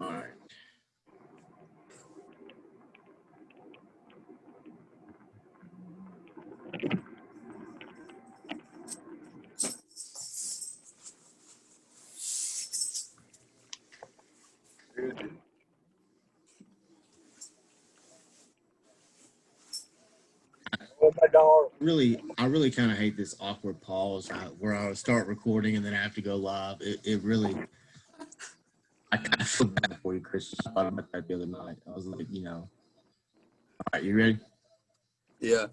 All right. Oh my dog. I really kind of hate this awkward pause where I start recording and then I have to go live. It really, I kind of feel bad for you, Chris. I thought about that the other night. I was like, all right, you ready? Yeah.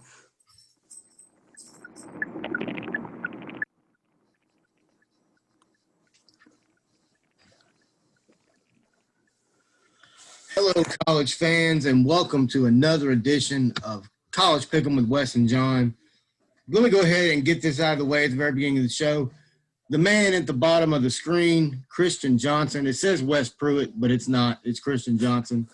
Hello, college fans, and welcome to another edition of College Pick'em with Wes and John. Let me go ahead and get this out of the way at the very beginning of the show. The man at the bottom of the screen, Christian Johnson. It says Wes Pruitt, but it's not. It's Christian Johnson.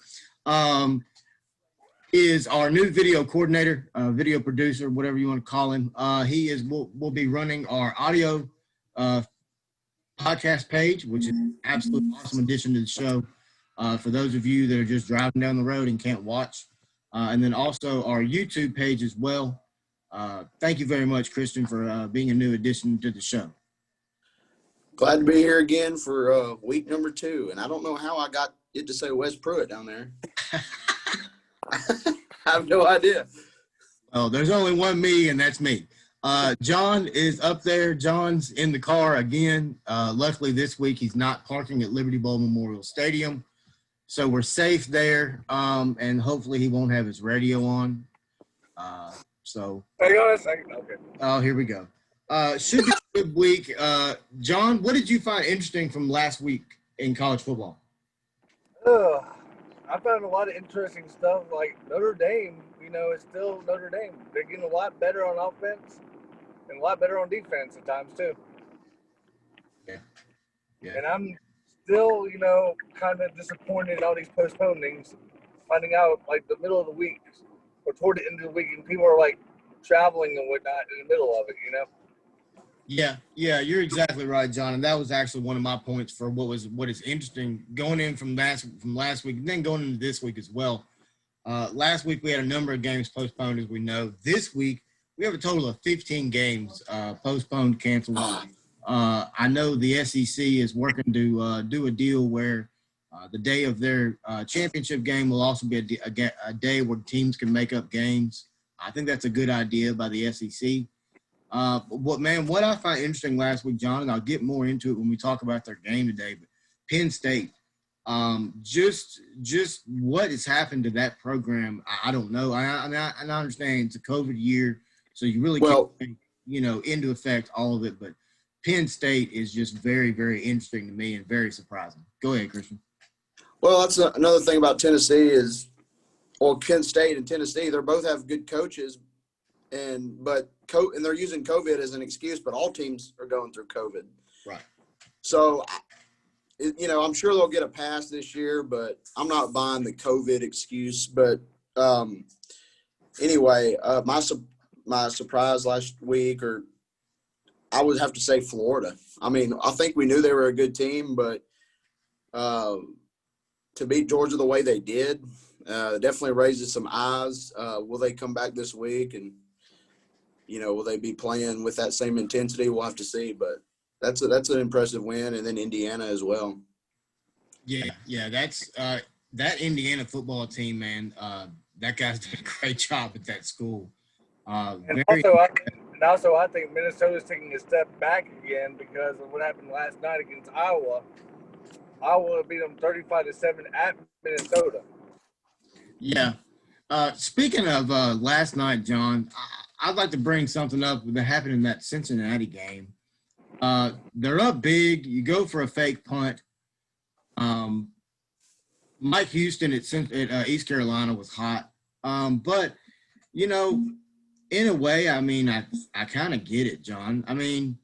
Is our new video coordinator, video producer, whatever you want to call him. Will be running our audio podcast page, which is an absolute awesome addition to the show. For those of you that are just driving down the road and can't watch. And then also our YouTube page as well. Thank you very much, Christian, for being a new addition to the show. Glad to be here again for week number 2. And I don't know how I got it to say Wes Pruitt down there. I have no idea. Well, there's only one me, and that's me. John is up there. John's in the car again. Luckily, this week he's not parking at Liberty Bowl Memorial Stadium. So we're safe there, and hopefully he won't have his radio on. Hang on a second. Okay. Oh, here we go. Should be a good week. John, what did you find interesting from last week in college football? I found a lot of interesting stuff. Like Notre Dame, it's still Notre Dame. They're getting a lot better on offense and a lot better on defense at times too. Yeah. And I'm still, kind of disappointed in all these postponings, finding out like the middle of the week or toward the end of the week, and people are like traveling and whatnot in the middle of it, Yeah, you're exactly right, John. And that was actually one of my points for what is interesting going in from last week and then going into this week as well. Last week we had a number of games postponed, as we know. This week we have a total of 15 games postponed, canceled. I know the SEC is working to do a deal where the day of their championship game will also be a day where teams can make up games. I think that's a good idea by the SEC. What I find interesting last week, John, and I'll get more into it when we talk about their game today, but Penn State, just what has happened to that program, I don't know. I understand it's a COVID year, so you really can't take, into effect all of it, but Penn State is just very, very interesting to me and very surprising. Go ahead, Christian. Well, that's another thing about Tennessee is, Kent State and Tennessee, they both have good coaches, and they're using COVID as an excuse, but all teams are going through COVID. Right. So, I'm sure they'll get a pass this year, but I'm not buying the COVID excuse. But anyway, my surprise last week, or I would have to say Florida. I mean, I think we knew they were a good team, but to beat Georgia the way they did definitely raises some eyes. Will they come back this week and will they be playing with that same intensity? We'll have to see, but that's an impressive win, and then Indiana as well. Yeah, that's that Indiana football team, man. That guy's done a great job at that school. I think Minnesota's taking a step back again because of what happened last night against Iowa. Iowa beat them 35-7 at Minnesota. Yeah. Speaking of last night, John, I'd like to bring something up that happened in that Cincinnati game. They're up big. You go for a fake punt. Mike Houston at East Carolina was hot. But, in a way, I mean, I kind of get it, John. I mean,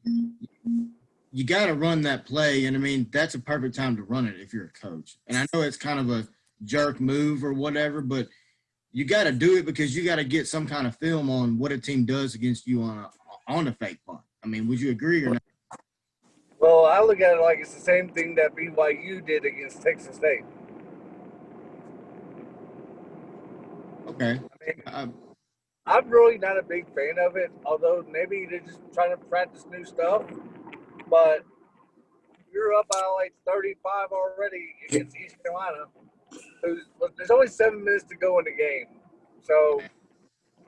you got to run that play, and, I mean, that's a perfect time to run it if you're a coach. And I know it's kind of a jerk move or whatever, but you got to do it because you got to get some kind of film on what a team does against you on a fake punt. I mean, would you agree or not? Well, I look at it like it's the same thing that BYU did against Texas State. Okay. I mean, I'm really not a big fan of it, although maybe they're just trying to practice new stuff. But you're up by like 35 already against East Carolina. There's only 7 minutes to go in the game. So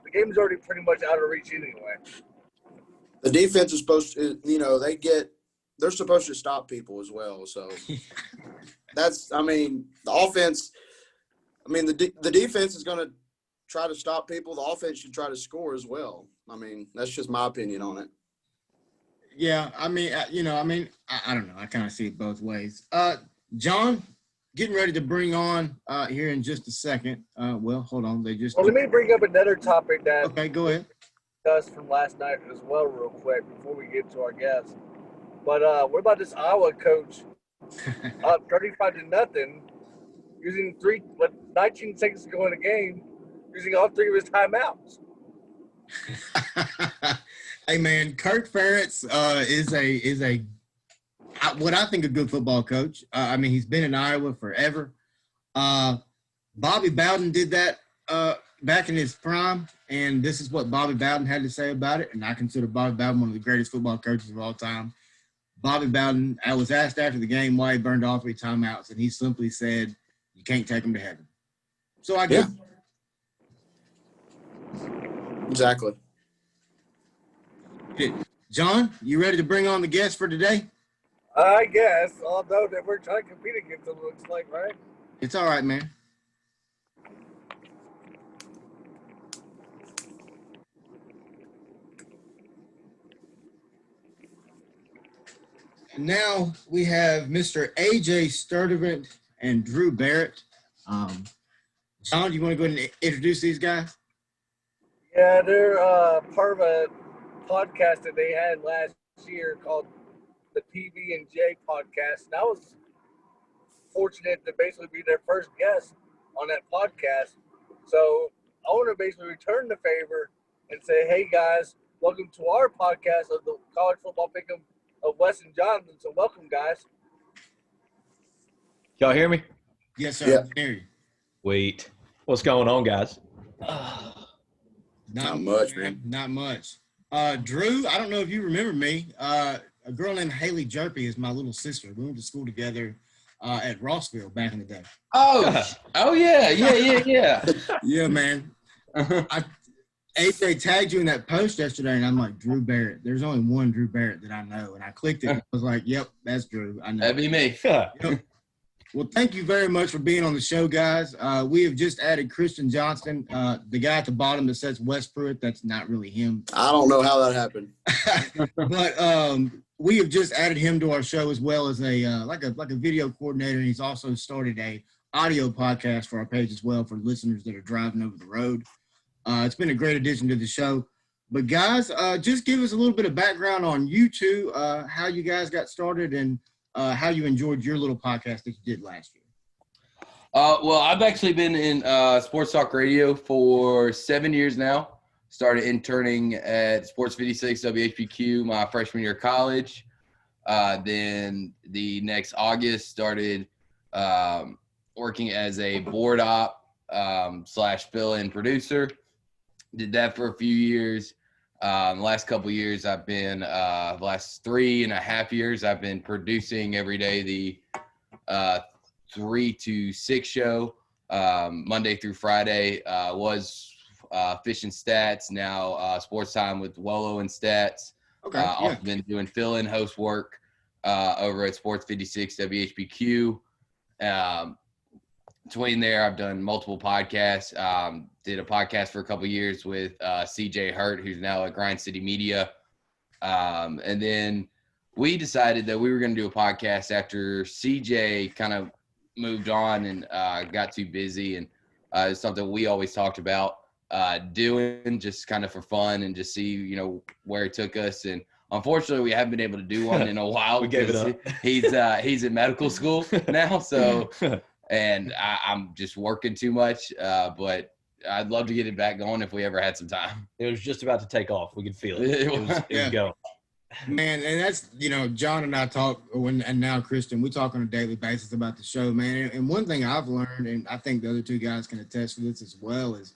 the game's already pretty much out of reach anyway. The defense is supposed to, they're supposed to stop people as well. So the offense, the defense is going to try to stop people. The offense should try to score as well. I mean, that's just my opinion on it. Yeah, I don't know. I kind of see it both ways. John, getting ready to bring on here in just a second. Hold on. Well, let me bring up another topic that. Okay, go ahead. Us from last night as well, real quick, before we get to our guests. But what about this Iowa coach up 35-0, using 19 seconds to go in the game, using all 3 of his timeouts? Hey man, Kirk Ferentz is what I think a good football coach. He's been in Iowa forever. Bobby Bowden did that back in his prime, and this is what Bobby Bowden had to say about it. And I consider Bobby Bowden one of the greatest football coaches of all time. Bobby Bowden, I was asked after the game why he burned all 3 timeouts, and he simply said, "You can't take them to heaven." So I guess. Exactly. John, you ready to bring on the guest for today? I guess, although that we're trying to compete against them, looks like, right? It's all right, man. And now we have Mr. AJ Sturdivant and Drew Barrett. John, do you want to go ahead and introduce these guys? Yeah, they're part of a podcast that they had last year called the PB&J podcast. And I was fortunate to basically be their first guest on that podcast. So I want to basically return the favor and say, hey, guys, welcome to our podcast of the College Football Pick'em of Wes and Jonathan. So welcome, guys. Y'all hear me? Yes, sir. Yeah. I can hear you. Wait. What's going on, guys? Not much, man. Not much. Drew, I don't know if you remember me. A girl named Haley Jerpy is my little sister. We went to school together at Rossville back in the day. Oh yeah. Yeah, man. AJ tagged you in that post yesterday, and I'm like, Drew Barrett. There's only one Drew Barrett that I know. And I clicked it, and I was like, yep, that's Drew. I know. That'd be me. Yep. Well, thank you very much for being on the show, guys. We have just added Christian Johnston, the guy at the bottom that says Wes Pruitt. That's not really him. I don't know how that happened. But we have just added him to our show as well as a like a video coordinator. And he's also started a audio podcast for our page as well for listeners that are driving over the road. It's been a great addition to the show. But guys, just give us a little bit of background on you two, how you guys got started and how you enjoyed your little podcast that you did last year. Well, I've actually been in sports talk radio for 7 years now. Started interning at Sports 56 WHPQ my freshman year of college. Then the next August started working as a board op / fill-in producer. Did that for a few years. The last couple of years, I've been the last 3.5 years, I've been producing every day the 3 to 6 show, Monday through Friday. Was Fish and Stats, now Sports Time with Wolo and Stats. Okay. Also been doing fill-in host work over at Sports 56 WHPQ. Between there, I've done multiple podcasts. Did a podcast for a couple of years with CJ Hurt, who's now at Grind City Media. And then we decided that we were going to do a podcast after CJ kind of moved on and got too busy. And it's something we always talked about doing just kind of for fun and just see, where it took us. And unfortunately, we haven't been able to do one in a while. We gave it up. He's in medical school now, so and I'm just working too much. But I'd love to get it back going if we ever had some time. It was just about to take off. We could feel it. It was going. Man, and that's, John and I talk, and now Christian, we talk on a daily basis about the show, man. And one thing I've learned, and I think the other two guys can attest to this as well, is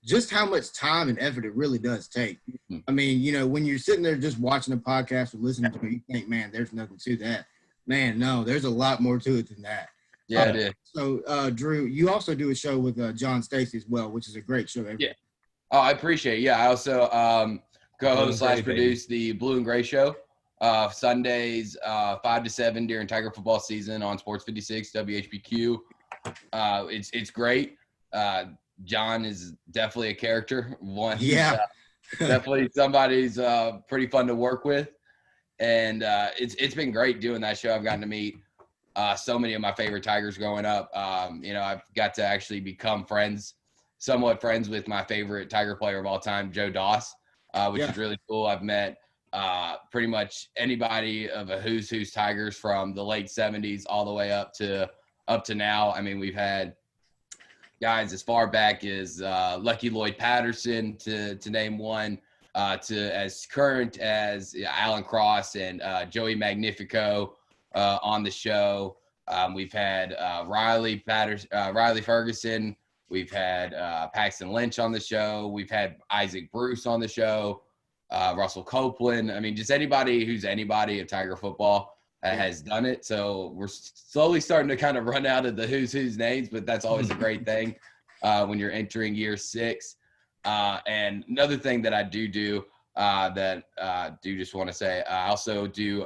just how much time and effort it really does take. Mhm. I mean, you know, when you're sitting there just watching a podcast or listening to it, you think, man, there's nothing to that. Man, no, there's a lot more to it than that. Yeah, it is. So, Drew, you also do a show with John Stacy as well, which is a great show. Yeah. Oh, I appreciate it. Yeah, I also co-host Blue and / Gray, produce the Blue and Gray Show Sundays 5 to 7 during Tiger football season on Sports 56 WHBQ. It's great. John is definitely a character. Definitely somebody's pretty fun to work with, and it's been great doing that show. I've gotten to meet so many of my favorite Tigers growing up. You know, I've got to actually become somewhat friends with my favorite Tiger player of all time, Joe Doss, which is really cool. I've met pretty much anybody of a who's Tigers from the late 70s all the way up to now. I mean, we've had guys as far back as Lucky Lloyd Patterson, to name one, to as current as Alan Cross and Joey Magnifico on the show. We've had Riley Ferguson. We've had Paxton Lynch on the show. We've had Isaac Bruce on the show. Russell Copeland. I mean, just anybody who's anybody of Tiger football has done it. So we're slowly starting to kind of run out of the who's names, but that's always a great thing when you're entering year 6. And another thing that I do just want to say, I also do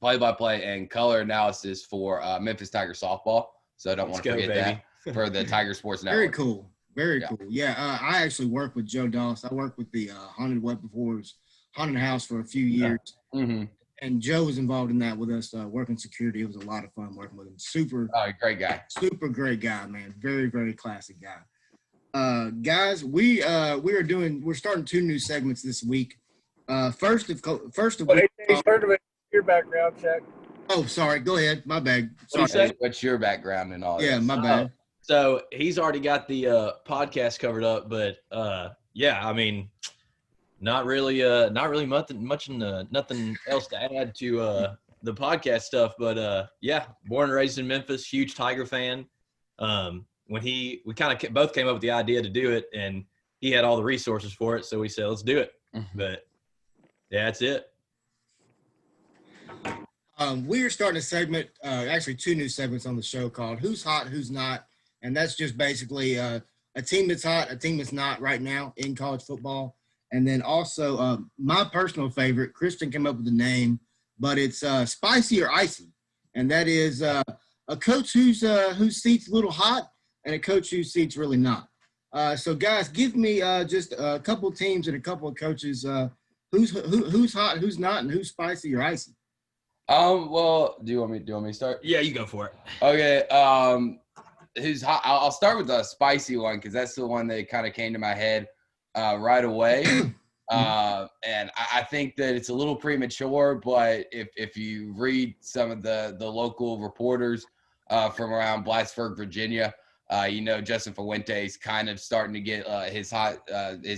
play-by-play and color analysis for Memphis Tiger softball. So I don't want to forget that for the Tiger Sports Network. Very cool. Very cool. Yeah, I actually work with Joe Doss. I worked with the Haunted House for a few years. Mm-hmm. And Joe was involved in that with us, working security. It was a lot of fun working with him. Great guy. Super great guy, man. Very, very classic guy. Guys, we're starting 2 new segments this week. First of Sturdivant, your background check. Oh, sorry. Go ahead. My bad. Sorry. What's your background and all that? Yeah, my bad. So he's already got the podcast covered up, but yeah, I mean, not really nothing else to add to the podcast stuff. But yeah, born and raised in Memphis, huge Tiger fan. When we kind of both came up with the idea to do it, and he had all the resources for it, so we said, let's do it. Mm-hmm. But yeah, that's it. We're starting a segment, actually 2 new segments on the show called Who's Hot, Who's Not. And that's just basically a team that's hot, a team that's not right now in college football. And then also my personal favorite, Christian came up with the name, but it's Spicy or Icy. And that is a coach whose seat's a little hot and a coach whose seat's really not. So, guys, give me just a couple teams and a couple of coaches. Who's hot, who's not, and who's spicy or icy? Well, do you want me to start? Yeah, you go for it. Okay. Who's hot? I'll start with the spicy one because that's the one that kind of came to my head right away. And I think that it's a little premature, but if you read some of the local reporters from around Blacksburg, Virginia, Justin Fuente's kind of starting to get his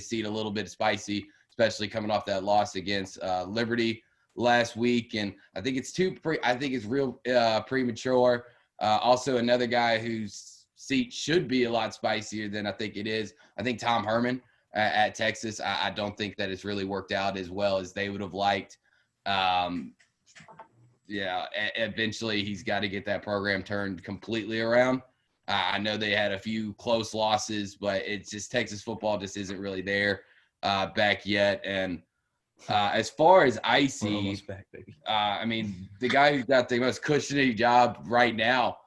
seat a little bit spicy, especially coming off that loss against Liberty last week. And I think it's real premature. Also, another guy whose seat should be a lot spicier than I think it is. I think Tom Herman at Texas. I don't think that it's really worked out as well as they would have liked. Eventually he's got to get that program turned completely around. I know they had a few close losses, but it's just Texas football just isn't really there back yet. And as far as icy, We're almost back, baby. I mean, the guy who's got the most cushiony job right now,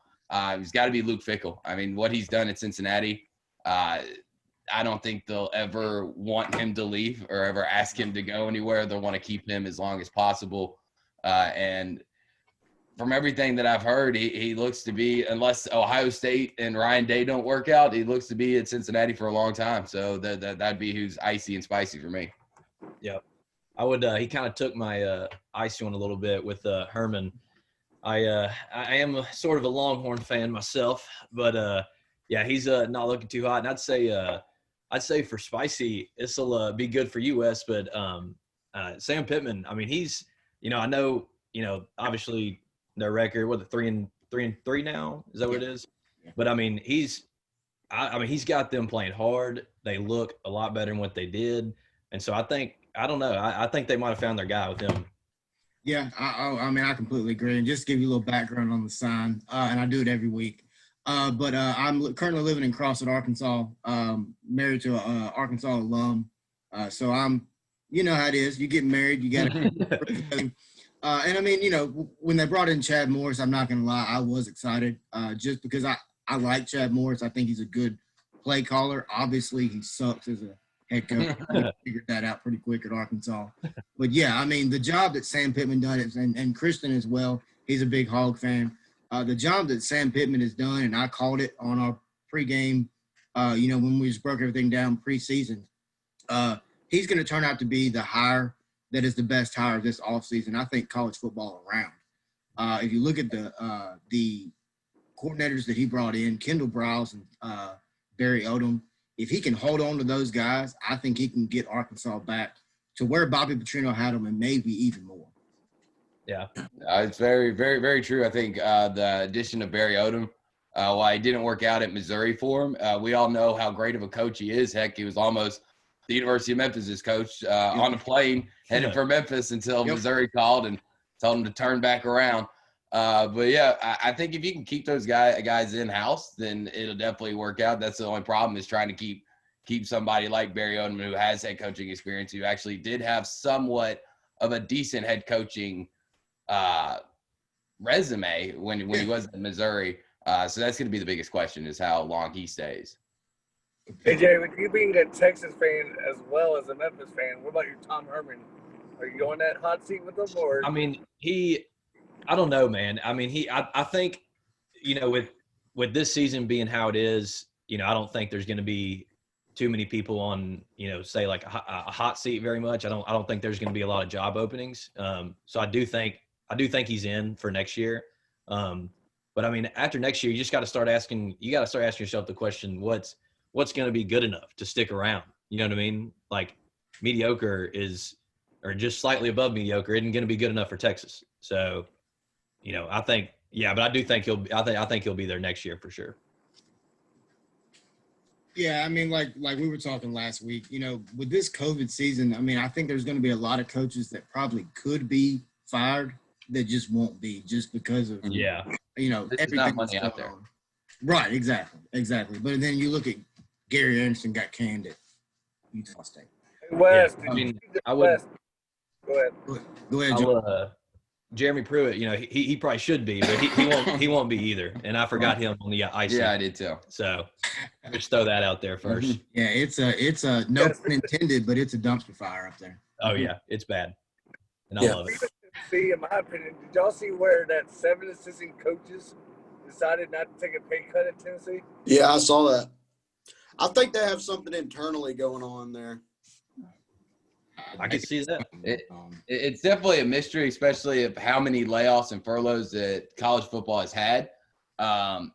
he's got to be Luke Fickell. I mean, what he's done at Cincinnati, I don't think they'll ever want him to leave or ever ask him to go anywhere. They'll want to keep him as long as possible. And from everything that I've heard, he looks to be, unless Ohio State and Ryan Day don't work out, he looks to be at Cincinnati for a long time. So that'd be who's icy and spicy for me. Yep. I would. He kind of took my icy one a little bit with Herman. I am sort of a Longhorn fan myself, but yeah, he's not looking too hot. And I'd say for spicy, this will be good for US. But Sam Pittman, I mean, he's, I know, obviously their record, 3-3 now? Is that what it is? Yeah. But I mean, he's I mean, he's got them playing hard. They look a lot better than what they did. And so I don't know. I think they might have found their guy with him. Yeah, I mean, I completely agree. And just to give you a little background on the sign, and I do it every week. But I'm currently living in Crossett, Arkansas, married to an Arkansas alum. So you know how it is. You get married, you got to. And I mean, when they brought in Chad Morris, I'm not going to lie, I was excited just because I like Chad Morris. I think he's a good play caller. Obviously, he sucks as a head coach. I figured that out pretty quick at Arkansas. But yeah, I mean, the job that Sam Pittman done, and Kristen as well, he's a big Hog fan. The job that Sam Pittman has done, and I called it on our pregame, when we just broke everything down preseason, he's going to turn out to be the hire that is the best hire this offseason, I think, college football around. If you look at the coordinators that he brought in, Kendall Browse and Barry Odom, if he can hold on to those guys, I think he can get Arkansas back to where Bobby Petrino had them and maybe even more. Yeah. It's very, very, very true. I think the addition of Barry Odom, while he didn't work out at Missouri for him, we all know how great of a coach he is. Heck, he was almost the University of Memphis' coach on a plane headed for Memphis until Missouri called and told him to turn back around. But yeah, I think if you can keep those guys in house, then it'll definitely work out. That's the only problem, is trying to keep somebody like Barry Odom, who has head coaching experience, who actually did have somewhat of a decent head coaching resume when he was in Missouri. So that's going to be the biggest question, is how long he stays. AJ, with you being a Texas fan as well as a Memphis fan, what about your Tom Herman? Are you on that hot seat with him, or? I mean, I don't know, man. I mean, I think, with this season being how it is, I don't think there's going to be too many people on, say like a hot seat very much. I don't think there's going to be a lot of job openings. So I do think he's in for next year. But I mean, after next year, you got to start asking yourself the question, what's going to be good enough to stick around? You know what I mean? Like, mediocre or just slightly above mediocre isn't going to be good enough for Texas. So, I think, but I do think I think he'll be there next year for sure. Yeah, I mean, like we were talking last week, with this COVID season, I mean, I think there's going to be a lot of coaches that probably could be fired that just won't be, just because of, everything not money out there. On. Right, exactly. But then you look at Gary Anderson got canned at Utah State. West. I mean, I would. Go ahead. Go ahead, Joe. Jeremy Pruitt, he probably should be, but he won't be either. And I forgot him on the ice. Yeah, I did too. So just throw that out there first. Yeah, it's a no pun intended, but it's a dumpster fire up there. Oh yeah, it's bad, and I love it. See, in my opinion, did y'all see where that 7 assistant coaches decided not to take a pay cut in Tennessee? Yeah, I saw that. I think they have something internally going on there. I can see that. It's definitely a mystery, especially of how many layoffs and furloughs that college football has had. With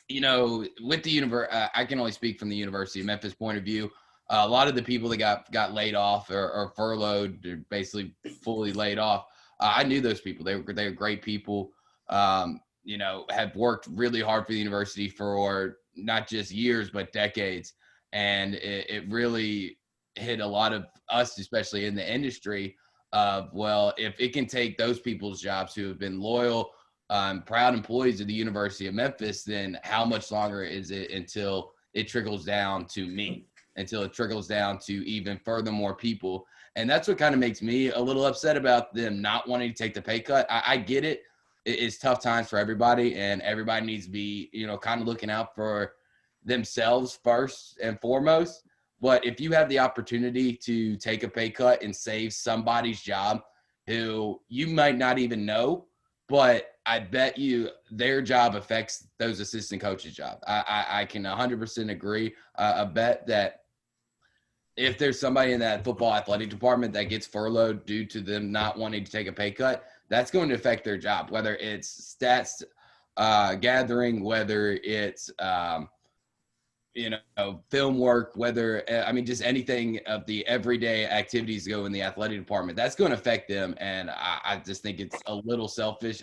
the I can only speak from the University of Memphis point of view. A lot of the people that got laid off or furloughed, or basically fully laid off, I knew those people. They were great people. Have worked really hard for the university for not just years but decades, and it really hit a lot of us, especially in the industry, of, well, if it can take those people's jobs who have been loyal, proud employees of the University of Memphis, then how much longer is it until it trickles down to me, until it trickles down to even further more people? And that's what kind of makes me a little upset about them not wanting to take the pay cut. I get it. It's tough times for everybody, and everybody needs to be, kind of looking out for themselves first and foremost. But if you have the opportunity to take a pay cut and save somebody's job who you might not even know, but I bet you their job affects those assistant coaches' job. I can 100% agree. I bet that if there's somebody in that football athletic department that gets furloughed due to them not wanting to take a pay cut, that's going to affect their job, whether it's stats gathering, whether it's film work, just anything of the everyday activities go in the athletic department, that's going to affect them. And I just think it's a little selfish.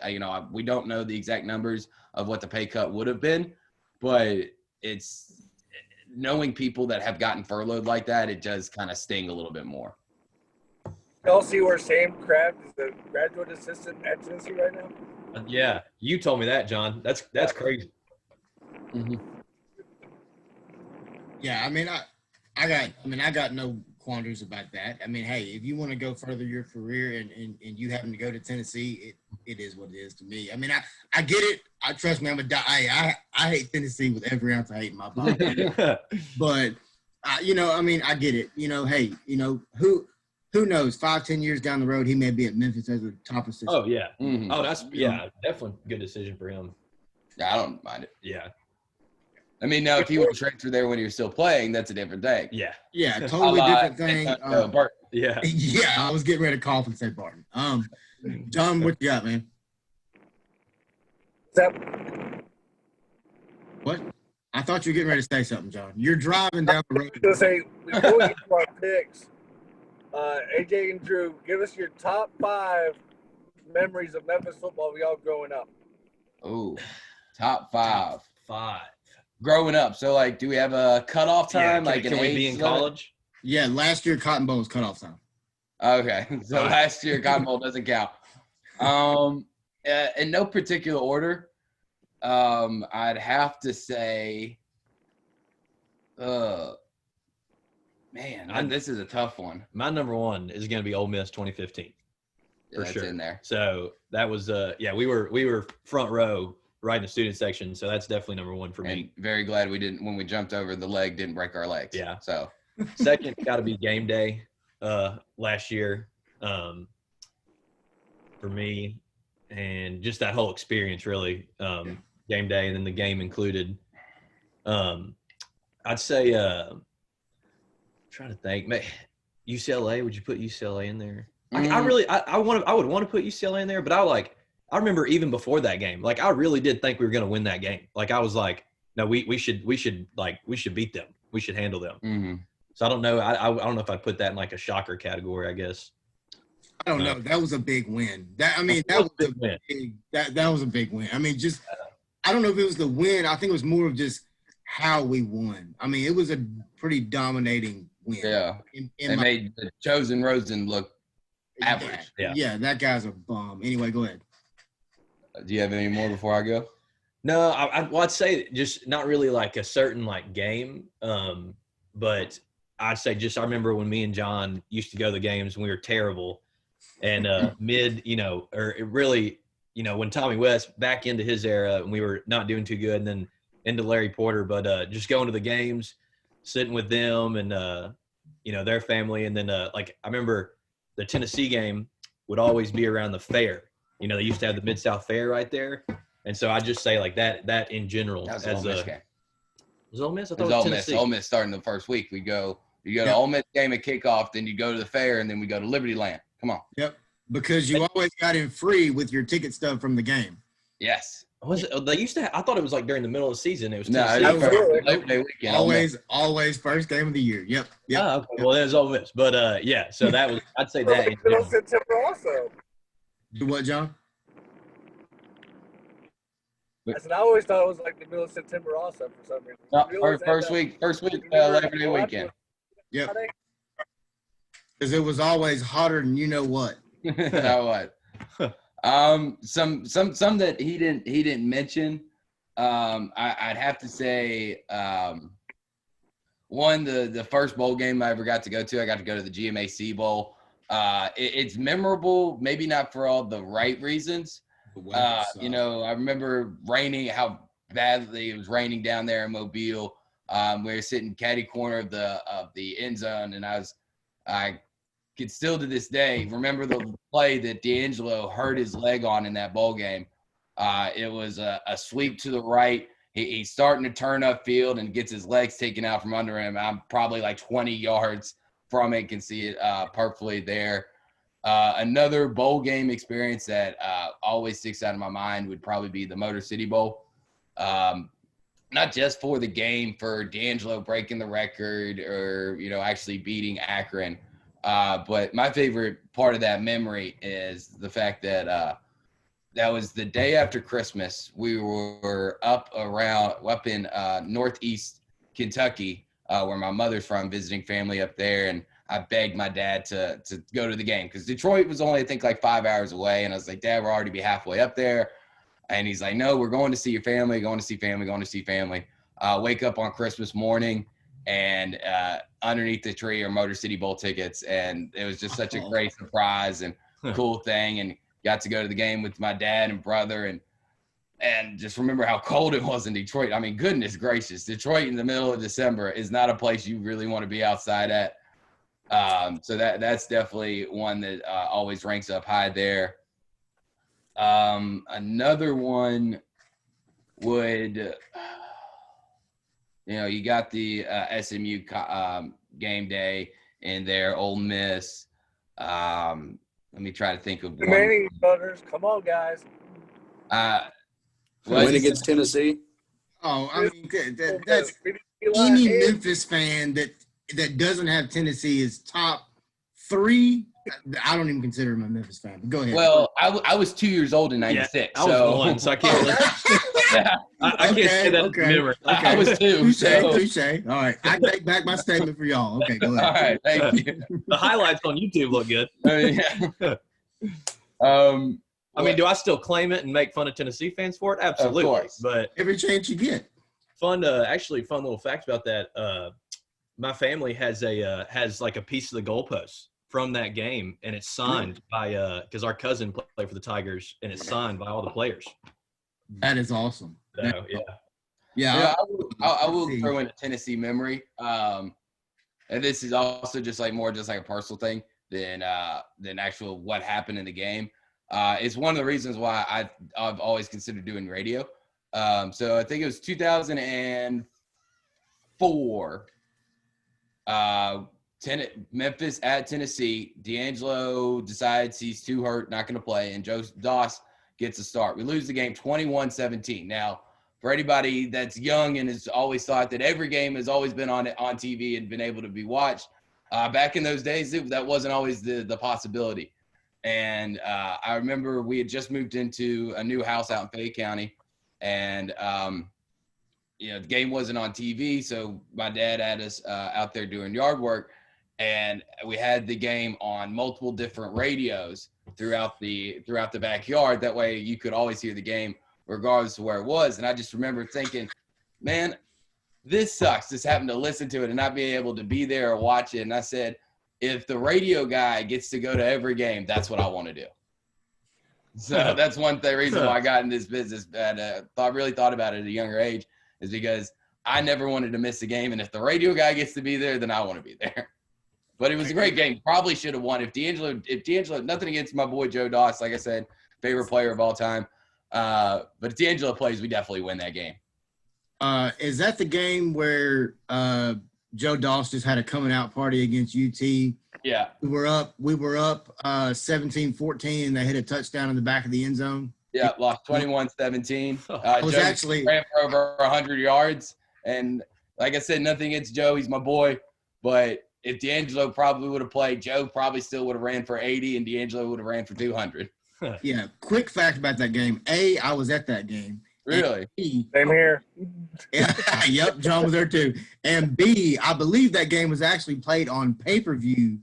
We don't know the exact numbers of what the pay cut would have been, but it's knowing people that have gotten furloughed like that, it does kind of sting a little bit more. Y'all see where Sam Kraft is the graduate assistant at Tennessee right now? Yeah, you told me that, John. That's crazy. Yeah, I got no quandaries about that. I mean, hey, if you want to go further your career and you happen to go to Tennessee, it is what it is to me. I mean, I get it. I trust me. I hate Tennessee with every ounce of hate in my body. But I get it. Hey, who knows? 5-10 years down the road, he may be at Memphis as a top assistant. Oh yeah. Oh, that's definitely a good decision for him. Yeah, I don't mind it. Yeah. I mean, now if he would transfer there when he was still playing, that's a different thing. Yeah. Yeah, totally different thing. Yeah. Yeah, I was getting ready to cough and say Barton. John, what you got, man? What? I thought you were getting ready to say something, John. You're driving down the road. I was going to say, before we get to our picks, AJ and Drew, give us your top 5 memories of Memphis football we all growing up. Oh, top 5. 5. Growing up. So, like, do we have a cutoff time? Yeah, can we be in college? Yeah, last year Cotton Bowl was cutoff time. Okay, so last year Cotton Bowl doesn't count. In no particular order, I'd have to say, man, this is a tough one. My number 1 is going to be Ole Miss 2015. For That's sure. in there. So that was we were front row right in the student section, so that's definitely number 1 for me. Very glad we didn't, when we jumped over the leg, didn't break our legs. Yeah. So second got to be game day last year for me, and just that whole experience really, game day and then the game included. I'd say trying to think, UCLA, would you put UCLA in there? I would want to put UCLA in there, but I remember even before that game, like I really did think we were going to win that game. Like I was like, no, we should beat them. We should handle them. Mm-hmm. So I don't know. I don't know if I'd put that in like a shocker category, I guess. I don't know. That was a big win. That was a big win. That was a big win. I mean, just I don't know if it was the win. I think it was more of just how we won. I mean, it was a pretty dominating win. Yeah. They made the chosen Rosen look average. Yeah, that guy's a bum. Anyway, go ahead. Do you have any more before I go? No, I'd say just not really like a certain like game, but I'd say just I remember when me and John used to go to the games when we were terrible, and when Tommy West back into his era and we were not doing too good, and then into Larry Porter, but just going to the games, sitting with them and their family, and then I remember the Tennessee game would always be around the fair. They used to have the Mid-South Fair right there. And so I just say like that in general. That was an Ole Miss game. Was it Ole Miss? I It thought was it was Ole Miss. Tennessee. Ole Miss starting the first week. You go to Ole Miss game at kickoff, then you go to the fair, and then we go to Liberty Land. Come on. Yep. Because you always got in free with your ticket stub from the game. Yes. Was it? They used to. I thought it was like during the middle of the season. It was No, Tennessee. it was Labor Day weekend. Always first game of the year. Yep. Oh, okay. Well, it was Ole Miss, but so that was. I'd say that. In Middle general. September also. Do what, John? I said I always thought it was like the middle of September also for some reason. No, first week, Labor Day weekend. Yep. Because it was always hotter than you know what. Now what? Some that he didn't mention. I'd have to say one, the first bowl game I ever got to go to. I got to go to the GMAC Bowl. It's memorable, maybe not for all the right reasons. I remember how badly it was raining down there in Mobile. We were sitting caddy corner of the end zone, and I could still to this day remember the play that D'Angelo hurt his leg on in that bowl game. It was a sweep to the right. He's starting to turn upfield and gets his legs taken out from under him. I'm probably like 20 yards from it, can see it perfectly there. Another bowl game experience that always sticks out in my mind would probably be the Motor City Bowl. Not just for the game, for D'Angelo breaking the record or, actually beating Akron. But my favorite part of that memory is the fact that that was the day after Christmas. We were up in northeast Kentucky, where my mother's from, visiting family up there. And I begged my dad to go to the game because Detroit was only, I think, like 5 hours away. And I was like, Dad, we're already be halfway up there. And he's like, no, we're going to see your family, going to see family. Wake up on Christmas morning, and underneath the tree are Motor City Bowl tickets. And it was just such a great surprise and cool thing. And got to go to the game with my dad and brother, and just remember how cold it was in Detroit. I mean, goodness gracious, Detroit in the middle of December is not a place you really want to be outside at. So that's definitely one that always ranks up high there. Another one would, you got the SMU game day in there, Ole Miss. Let me try to think of The one. Manning brothers, come on, guys. Win against Tennessee. Oh, I mean, that's any Memphis fan that doesn't have Tennessee as top 3. I don't even consider him a Memphis fan. But go ahead. Well, I was 2 years old in '96. I was 1, so I can't. I can't say that from memory. I was 2. Touche. All right, I take back my statement for y'all. Okay, go ahead. All right, thank you. The highlights on YouTube look good. I mean, do I still claim it and make fun of Tennessee fans for it? Absolutely. Of course. But Every chance you get. fun little fact about that. My family has like a piece of the goalpost from that game, and it's signed by because our cousin played for the Tigers, and it's signed by all the players. That is awesome. So, Yeah. I will throw in a Tennessee memory. And this is also just like more just like a personal thing than actual what happened in the game. It's one of the reasons why I've always considered doing radio. So I think it was 2004. Memphis at Tennessee. D'Angelo decides he's too hurt, not going to play, and Joe Doss gets a start. We lose the game 21-17. Now, for anybody that's young and has always thought that every game has always been on TV and been able to be watched, back in those days, that wasn't always the possibility. And I remember we had just moved into a new house out in Fayette County, and the game wasn't on TV, so my dad had us out there doing yard work, and we had the game on multiple different radios throughout the backyard. That way you could always hear the game regardless of where it was. And I just remember thinking, man, this sucks, just having to listen to it and not being able to be there or watch it. And I said, if the radio guy gets to go to every game, that's what I want to do. So that's one reason why I got in this business. And really thought about it at a younger age, is because I never wanted to miss a game. And if the radio guy gets to be there, then I want to be there. But it was a great game. Probably should have won. If D'Angelo, nothing against my boy Joe Doss, like I said, favorite player of all time. But if D'Angelo plays, we definitely win that game. Is that the game where Joe Doss just had a coming out party against UT? Yeah. We were up 17-14, and they hit a touchdown in the back of the end zone. Yeah, lost 21-17. Was Joe actually ran for over 100 yards. And like I said, nothing against Joe. He's my boy. But if D'Angelo probably would have played, Joe probably still would have ran for 80, and D'Angelo would have ran for 200. Yeah, quick fact about that game. A, I was at that game. Really? B, Same here. Yep, John was there too. And B, I believe that game was actually played on pay-per-view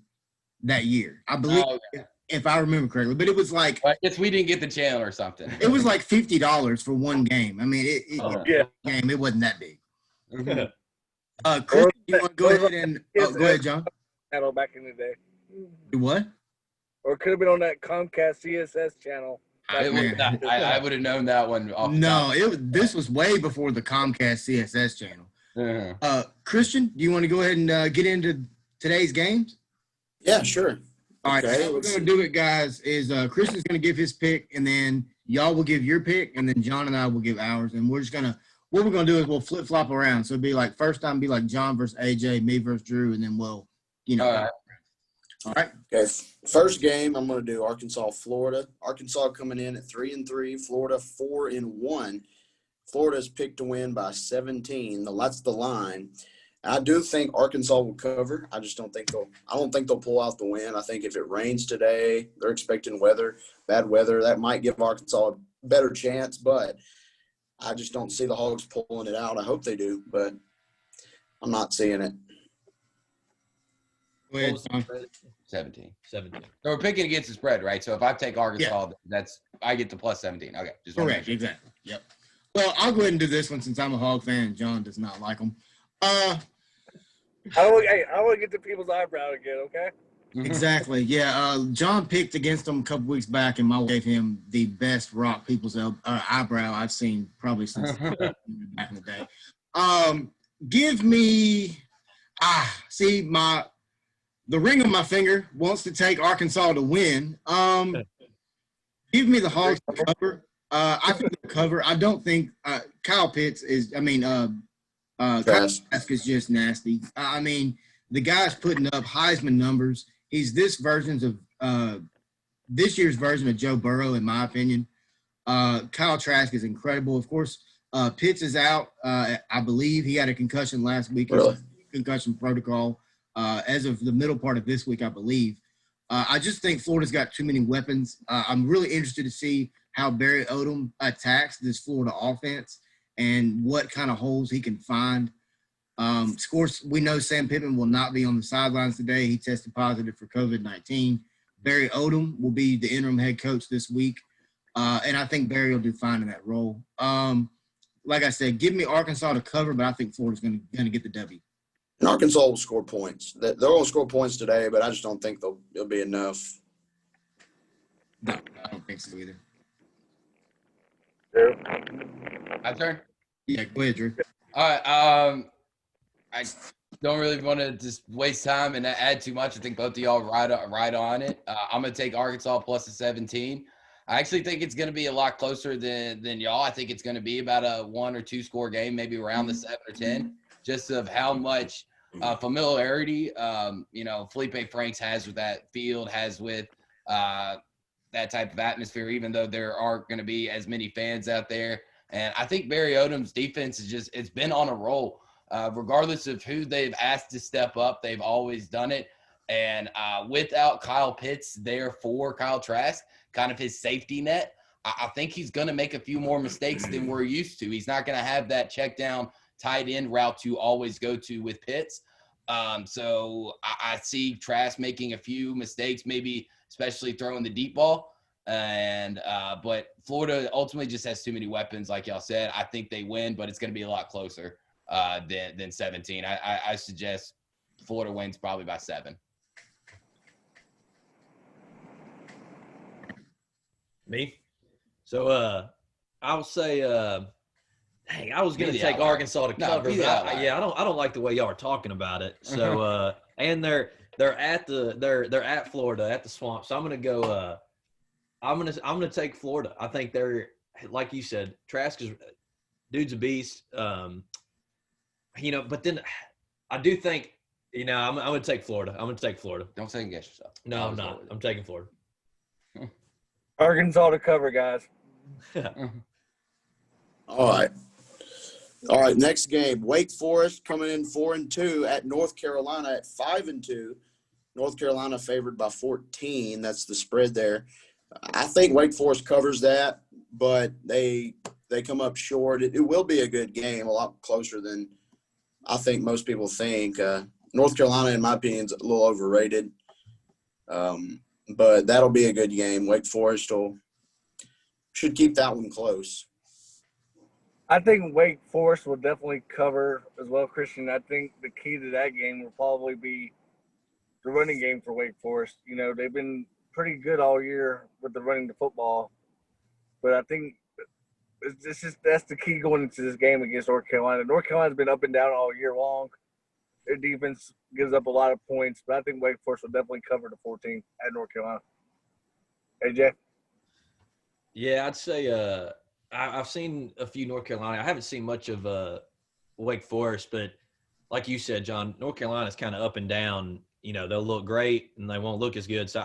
that year. I believe, if I remember correctly. But it was like, I guess we didn't get the channel or something. it was like $50 for one game. I mean, it wasn't that big. Chris, you want to go ahead and go ahead, John? Channel back in the day. What? Or it could have been on that Comcast CSS channel. I would have known that one. Off the top. This was way before the Comcast CSS channel. Uh-huh. Christian, do you want to go ahead and get into today's games? Yeah, sure. All right, Okay, how we're going to do it, guys, is Christian's going to give his pick, and then y'all will give your pick, and then John and I will give ours. And we're just going to – what we're going to do is we'll flip-flop around. So it'll be like first time be like John versus AJ, me versus Drew, and then we'll, All right. All right. Okay, first game I'm going to do Arkansas, Florida. Arkansas coming in at 3-3, Florida 4-1. Florida's picked to win by 17. That's the line. I do think Arkansas will cover. I just don't think they'll pull out the win. I think if it rains today, they're expecting bad weather. That might give Arkansas a better chance, but I just don't see the Hogs pulling it out. I hope they do, but I'm not seeing it. Go ahead, What was the Tom. spread? 17. 17. So we're picking against the spread, right? So if I take Arkansas, I get to plus 17. Okay, just want to make Correct, sure. exactly. Yep. Well, I'll go ahead and do this one since I'm a Hog fan and John does not like them. I want to get the people's eyebrow again, okay? Exactly. Yeah. John picked against them a couple weeks back, and my gave him the best rock people's eyebrow I've seen probably since back in the day. Give me see the ring on my finger wants to take Arkansas to win. Give me the Hogs to cover. I think they'll cover. I don't think Kyle Pitts is. I mean, Kyle Trash. Trask is just nasty. I mean, the guy's putting up Heisman numbers. He's this year's version of Joe Burrow, in my opinion. Kyle Trask is incredible. Of course, Pitts is out. I believe he had a concussion last week. Really? Concussion protocol as of the middle part of this week, I believe. I just think Florida's got too many weapons. I'm really interested to see how Barrett Odom attacks this Florida offense and what kind of holes he can find. Of course, we know Sam Pittman will not be on the sidelines today. He tested positive for COVID-19. Barry Odom will be the interim head coach this week, and I think Barry will do fine in that role. Like I said, give me Arkansas to cover, but I think Florida's going to get the W. And Arkansas will score points. They're going to score points today, but I just don't think they'll be enough. No, I don't think so either. My turn? Yeah, go ahead, Drew. All right. I don't really want to just waste time and add too much. I think both of y'all right on it. I'm going to take Arkansas plus the 17. I actually think it's going to be a lot closer than y'all. I think it's going to be about a 1 or 2 score game, maybe around the 7 or 10, just of how much familiarity, Felipe Franks has with that field, has with that type of atmosphere, even though there aren't going to be as many fans out there. And I think Barry Odom's defense it's been on a roll. Regardless of who they've asked to step up, they've always done it. And without Kyle Pitts there for Kyle Trask, kind of his safety net, I think he's going to make a few more mistakes than we're used to. He's not going to have that check down tight end route to always go to with Pitts. So I see Trask making a few mistakes, maybe especially throwing the deep ball. And but Florida ultimately just has too many weapons, like y'all said. I think they win, but it's going to be a lot closer than 17. I suggest Florida wins probably by 7. Me? So I'll say dang, I was gonna take Arkansas to cover, but I don't like the way y'all are talking about it. So and they're at Florida at the Swamp. So I'm gonna go I'm gonna take Florida. I think they're, like you said, Trask is dude's a beast. But then I do think, I'm going to take Florida. Don't second guess yourself. No, I'm not. I'm taking Florida. Arkansas to cover, guys. All right. Next game, Wake Forest coming in 4-2 at North Carolina at 5-2. North Carolina favored by 14. That's the spread there. I think Wake Forest covers that, but they come up short. It will be a good game, a lot closer than I think most people think. North Carolina, in my opinion, is a little overrated, but that'll be a good game. Wake Forest should keep that one close. I think Wake Forest will definitely cover as well, Christian. I think the key to that game will probably be the running game for Wake Forest. They've been pretty good all year with the running the football, but I think that's the key going into this game against North Carolina. North Carolina's been up and down all year long. Their defense gives up a lot of points, but I think Wake Forest will definitely cover the 14 at North Carolina. AJ? Yeah, I'd say I've seen a few North Carolina. I haven't seen much of Wake Forest, but like you said, John, North Carolina's kind of up and down. They'll look great and they won't look as good. So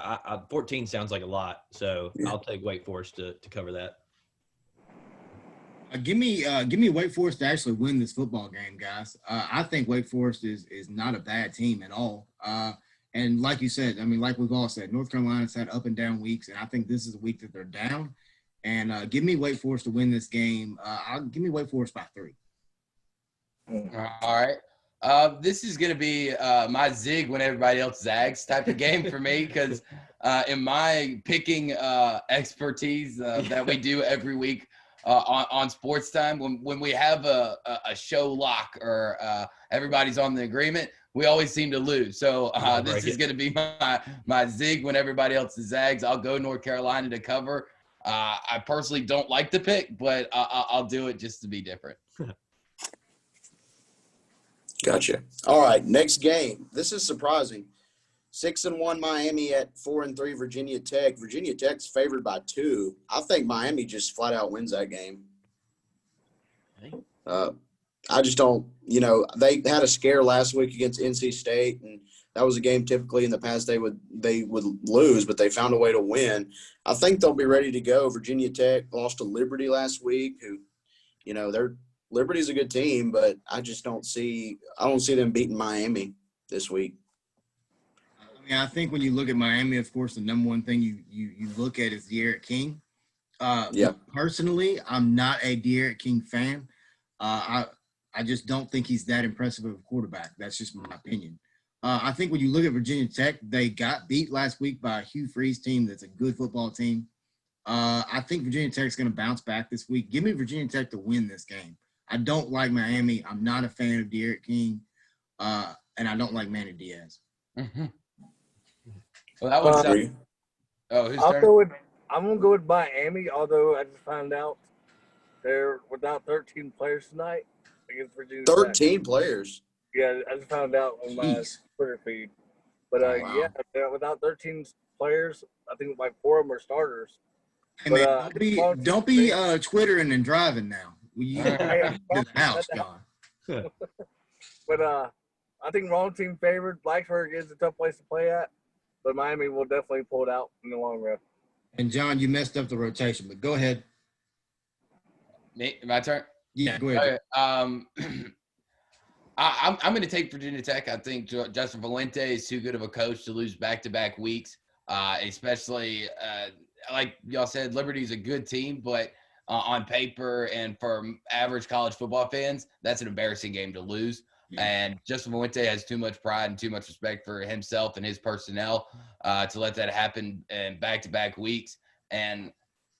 14 sounds like a lot. So yeah. I'll take Wake Forest to cover that. Give me Wake Forest to actually win this football game, guys. I think Wake Forest is not a bad team at all. And like you said, like we've all said, North Carolina's had up and down weeks, and I think this is a week that they're down. And give me Wake Forest to win this game. Give me Wake Forest by 3. All right. This is going to be my zig when everybody else zags type of game for me because in my picking expertise that we do every week on sports time, when we have a show lock or everybody's on the agreement, we always seem to lose. So this is going to be my zig when everybody else zags. I'll go North Carolina to cover. I personally don't like the pick, but I'll do it just to be different. Gotcha. All right, next game. This is surprising. 6-1 Miami at 4-3 Virginia Tech. Virginia Tech's favored by 2. I think Miami just flat out wins that game. I just don't, they had a scare last week against NC State, and that was a game typically in the past they would lose, but they found a way to win. I think they'll be ready to go. Virginia Tech lost to Liberty last week, who, Liberty's a good team, but I don't see them beating Miami this week. I mean, I think when you look at Miami, of course, the number one thing you look at is De'Aaron King. Personally, I'm not a De'Aaron King fan. I just don't think he's that impressive of a quarterback. That's just my opinion. I think when you look at Virginia Tech, they got beat last week by a Hugh Freeze team that's a good football team. I think Virginia Tech's going to bounce back this week. Give me Virginia Tech to win this game. I don't like Miami. I'm not a fan of De'Aaron King, and I don't like Manny Diaz. Mm-hmm. Well, that was I'm going to go with Miami, although I just found out they're without 13 players tonight against Virginia 13 Tech. Players? Yeah, I just found out on my Twitter feed. But, wow. Yeah, they're without 13 players. I think like 4 of them are starters. Hey, man, don't be twittering and driving now. You to the house, John. But I think wrong team favored. Blacksburg is a tough place to play at, but Miami will definitely pull it out in the long run. And John, you messed up the rotation, but go ahead. My turn? Yeah, go ahead. Okay. I'm going to take Virginia Tech. I think Justin Valente is too good of a coach to lose back-to-back weeks, especially like y'all said, Liberty's a good team, but on paper and for average college football fans, that's an embarrassing game to lose. Yeah. And Justin Valente has too much pride and too much respect for himself and his personnel to let that happen in back-to-back weeks. And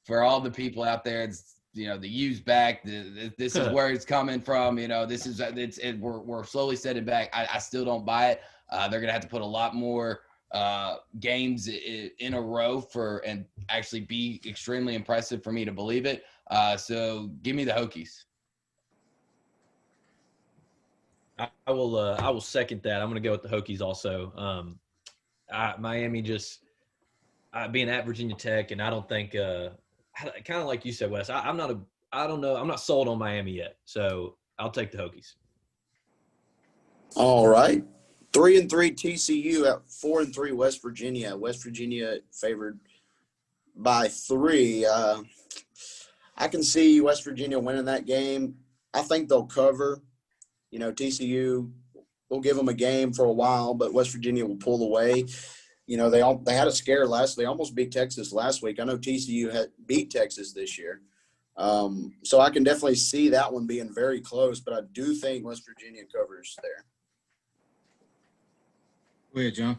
for all the people out there, the U's back. This is where it's coming from. We're slowly setting back. I still don't buy it. They're gonna have to put a lot more games in a row and actually be extremely impressive for me to believe it. So give me the Hokies. I will second that. I'm gonna go with the Hokies also. Miami just being at Virginia Tech, and I don't think. Kind of like you said, Wes. I'm not sold on Miami yet, so I'll take the Hokies. All right, 3-3 TCU at 4-3 West Virginia. West Virginia favored by 3. I can see West Virginia winning that game. I think they'll cover. TCU will give them a game for a while, but West Virginia will pull away. They had a scare they almost beat Texas last week. I know TCU had beat Texas this year. So I can definitely see that one being very close, but I do think West Virginia covers there. Go ahead, John.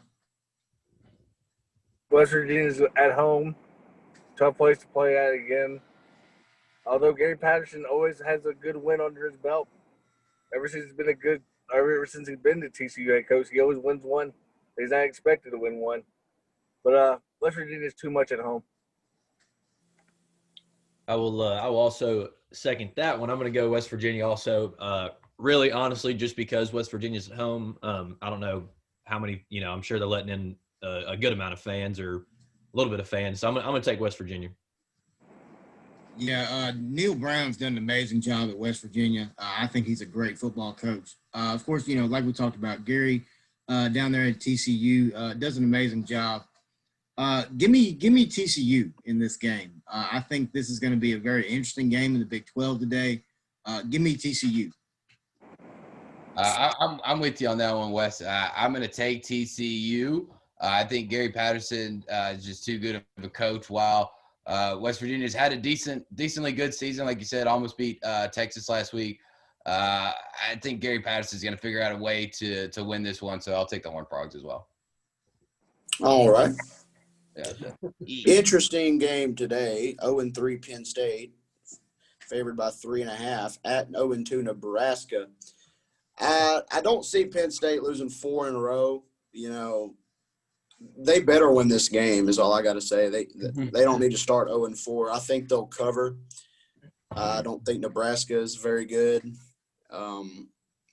West Virginia's at home. Tough place to play at again. Although Gary Patterson always has a good win under his belt. Ever since he's been the TCU head coach, he always wins one. He's not expected to win one. But West Virginia is too much at home. I will also second that one. I'm going to go West Virginia also. Really, honestly, just because West Virginia's at home. I don't know how many, I'm sure they're letting in a good amount of fans or a little bit of fans. So I'm going to take West Virginia. Yeah, Neil Brown's done an amazing job at West Virginia. I think he's a great football coach. Of course, like we talked about, Gary down there at TCU does an amazing job. Give me TCU in this game. I think this is going to be a very interesting game in the Big 12 today. Give me TCU. I'm with you on that one, Wes. I'm going to take TCU. I think Gary Patterson is just too good of a coach. While West Virginia's had a decently good season, like you said, almost beat Texas last week. I think Gary Patterson's going to figure out a way to win this one, so I'll take the Horned Frogs as well. All right. Yeah. Interesting game today. 0-3 Penn State, favored by 3.5 at 0-2 Nebraska. I don't see Penn State losing 4 in a row. You know, they better win this game is all I got to say. They don't need to start 0-4. I think they'll cover. I don't think Nebraska is very good.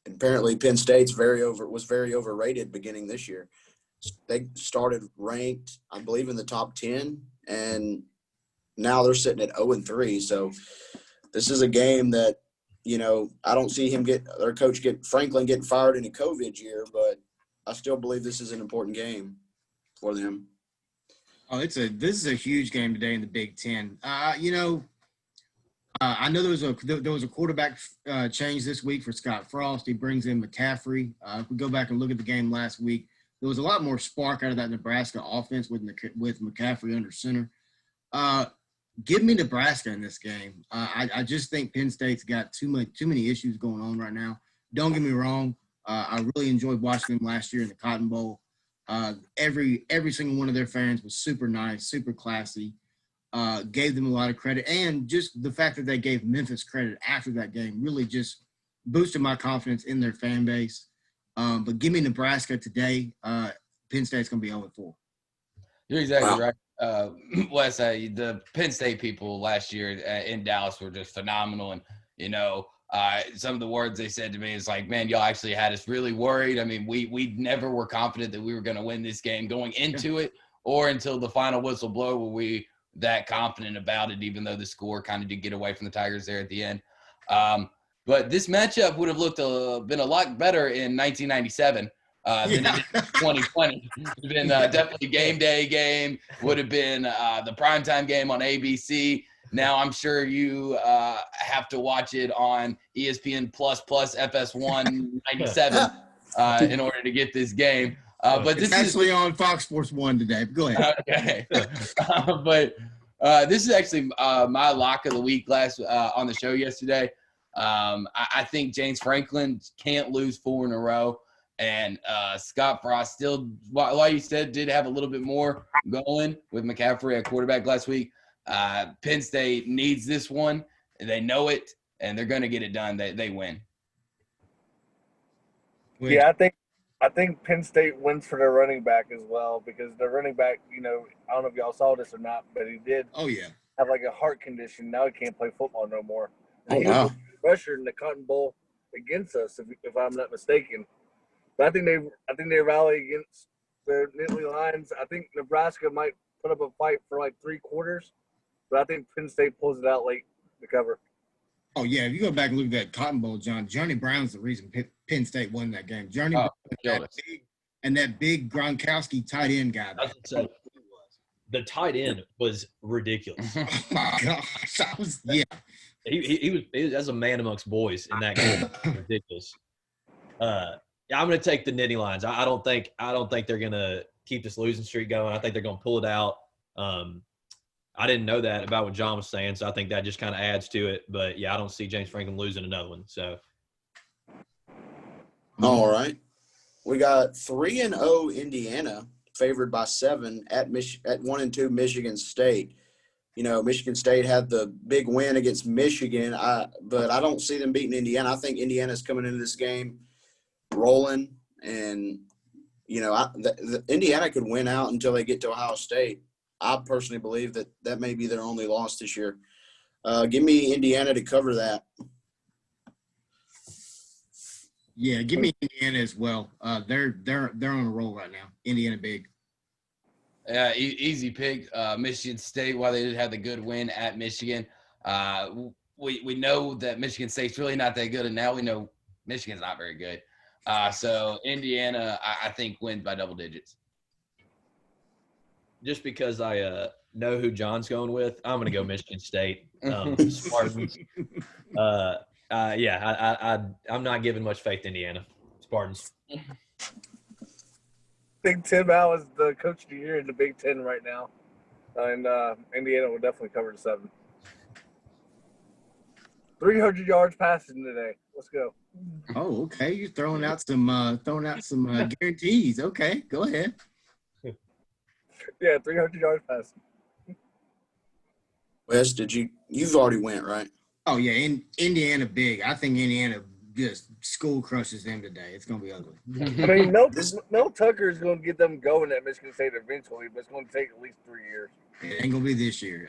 Apparently, Penn State's was very overrated beginning this year. They started ranked, I believe, in the top 10, and now they're sitting at 0-3. So this is a game that, you know, I don't see their coach Franklin getting fired in a COVID year, but I still believe this is an important game for them. Oh, this is a huge game today in the Big Ten. You know, I know there was a quarterback change this week for Scott Frost. He brings in McCaffrey. If we go back and look at the game last week, there was a lot more spark out of that Nebraska offense with McCaffrey under center. Give me Nebraska in this game. I just think Penn State's got too many issues going on right now. Don't get me wrong. I really enjoyed watching them last year in the Cotton Bowl. Every single one of their fans was super nice, super classy. Gave them a lot of credit, and just the fact that they gave Memphis credit after that game really just boosted my confidence in their fan base. But give me Nebraska today. Penn State's going to be 0-4. You're exactly right. Wes, the Penn State people last year in Dallas were just phenomenal. And, you know, some of the words they said to me is like, man, y'all actually had us really worried. I mean, we never were confident that we were going to win this game going into it or until the final whistle blow where we that confident about it, even though the score kind of did get away from the Tigers there at the end. But this matchup would have been a lot better in 1997 than it did in 2020. It would have been definitely game day game, would have been the primetime game on ABC. Now I'm sure you have to watch it on ESPN plus FS1 97 in order to get this game. But it's actually on Fox Sports 1 today. Go ahead. Okay. But this is actually my lock of the week on the show yesterday. I think James Franklin can't lose 4 in a row. And Scott Frost still, like you said, did have a little bit more going with McCaffrey at quarterback last week. Penn State needs this one. They know it, and they're going to get it done. They win. Yeah, I think Penn State wins for their running back as well because their running back, you know, I don't know if y'all saw this or not, but he did have like a heart condition. Now he can't play football no more. Oh, wow. Pressure in the Cotton Bowl against us, if I'm not mistaken. But I think they rally against the Nittany Lions. I think Nebraska might put up a fight for like 3 quarters, but I think Penn State pulls it out late to cover. Oh, yeah. If you go back and look at that Cotton Bowl, John, Johnny Brown's the reason Penn State won that game. Johnny Brown and that big Gronkowski tight end guy. The tight end was ridiculous. Oh, my gosh. He was as a man amongst boys in that game. Ridiculous. I'm going to take the Nittany Lions. I don't think they're going to keep this losing streak going. I think they're going to pull it out. I didn't know that about what John was saying, so I think that just kind of adds to it. But, yeah, I don't see James Franklin losing another one. So, all right. We got 3-0 Indiana, favored by 7 at 1-2 Michigan State. You know, Michigan State had the big win against Michigan, but I don't see them beating Indiana. I think Indiana's coming into this game rolling, and, you know, Indiana could win out until they get to Ohio State. I personally believe that may be their only loss this year. Give me Indiana to cover that. Yeah, give me Indiana as well. They're on a roll right now. Indiana big. Yeah, easy pick. Michigan State, while they did have the good win at Michigan, we know that Michigan State's really not that good, and now we know Michigan's not very good. So Indiana, I think, wins by double digits. Just because I know who John's going with, I'm going to go Michigan State. Spartans. I'm not giving much faith to Indiana. Spartans. I think Tim Al is the coach of the year in the Big Ten right now. And Indiana will definitely cover the 7. 300 yards passing today. Let's go. Oh, okay. You're throwing out some guarantees. Okay, go ahead. Yeah, 300-yard pass. Wes, you've already went, right? Oh yeah, Indiana big. I think Indiana just school crushes them today. It's gonna be ugly. I mean, This Mel Tucker is going to get them going at Michigan State eventually, but it's going to take at least 3 years. It ain't gonna be this year.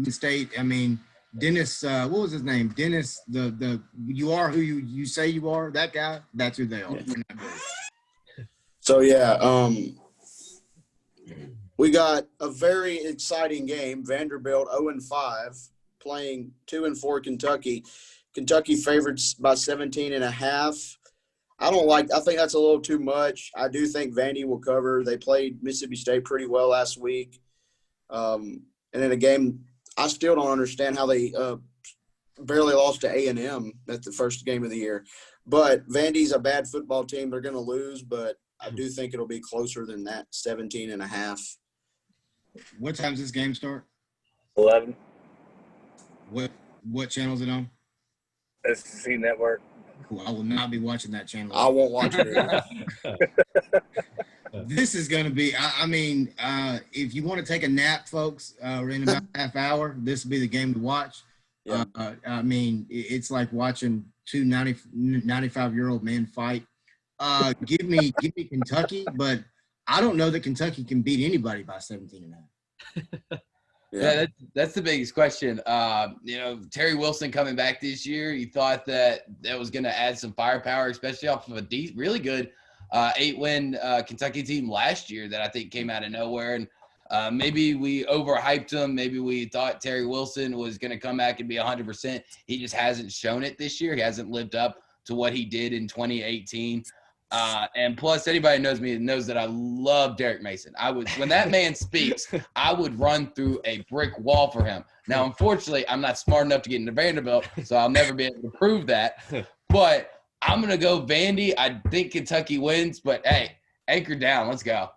State. I mean, Dennis. What was his name? Dennis. The you are who you say you are. That guy. That's who they are. They're not good. So yeah, we got a very exciting game. Vanderbilt 0-5 playing 2-4 Kentucky. Kentucky favorites by 17.5. I think that's a little too much. I do think Vandy will cover. They played Mississippi State pretty well last week. And in a game, I still don't understand how they barely lost to A&M. That's the first game of the year. But Vandy's a bad football team. They're going to lose, but I do think it'll be closer than that, 17.5. What time does this game start? 11. What channel is it on? SEC Network. Cool. I will not be watching that channel. I won't watch it either. This is going to be, I mean, if you want to take a nap, folks, in about a half hour, this will be the game to watch. Yeah. I mean, it's like watching two 95-year-old men fight. Give me Kentucky, but I don't know that Kentucky can beat anybody by 17.5. Yeah, that's the biggest question. Terry Wilson coming back this year, you thought that was going to add some firepower, especially off of a really good 8-win Kentucky team last year that I think came out of nowhere. And maybe we overhyped him. Maybe we thought Terry Wilson was going to come back and be 100%. He just hasn't shown it this year. He hasn't lived up to what he did in 2018. And plus, anybody who knows me knows that I love Derek Mason. When that man speaks, I would run through a brick wall for him. Now, unfortunately, I'm not smart enough to get into Vanderbilt, so I'll never be able to prove that. But I'm going to go Vandy. I think Kentucky wins, but hey, anchor down. Let's go.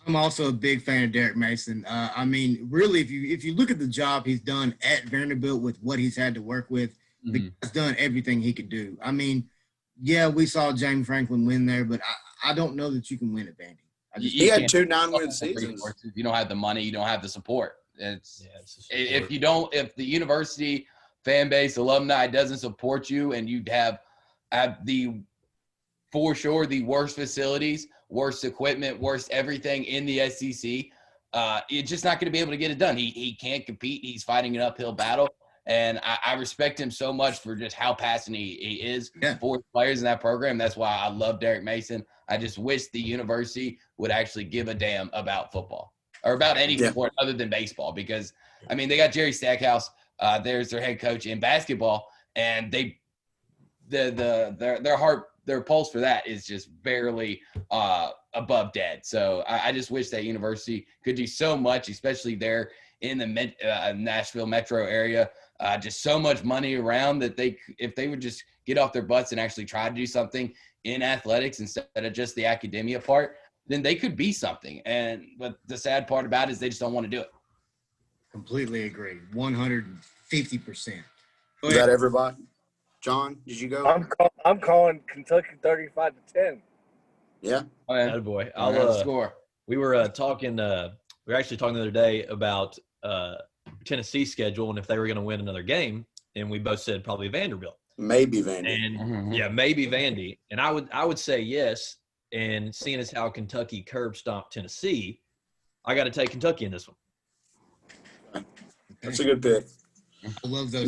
I'm also a big fan of Derek Mason. I mean, really, if you look at the job he's done at Vanderbilt with what he's had to work with, the guy's done everything he could do. I mean, yeah, we saw James Franklin win there, but I don't know that you can win at Vandy. He had 2 9-win seasons. If you don't have the money, you don't have the support. If the university fan base alumni doesn't support you, and you have for sure the worst facilities, worst equipment, worst everything in the SEC, you're just not going to be able to get it done. He can't compete. He's fighting an uphill battle. And I respect him so much for just how passionate he is for players in that program. That's why I love Derek Mason. I just wish the university would actually give a damn about football or about any sport other than baseball. Because, I mean, they got Jerry Stackhouse. There's their head coach in basketball. And their pulse for that is just barely above dead. So I just wish that university could do so much, especially there in the Nashville metro area. Just so much money around that if they would just get off their butts and actually try to do something in athletics instead of just the academia part, then they could be something. But the sad part about it is they just don't want to do it. Completely agree. 150%. Is that everybody? John, did you go? I'm calling Kentucky 35-10. Yeah. Oh, yeah. Atta boy. I'll score. We were talking. We were actually talking the other day about Tennessee's schedule and if they were going to win another game, and we both said probably Vanderbilt. Maybe Vandy. And maybe Vandy. And I would say yes. And seeing as how Kentucky curb stomped Tennessee, I got to take Kentucky in this one. That's a good pick. I love those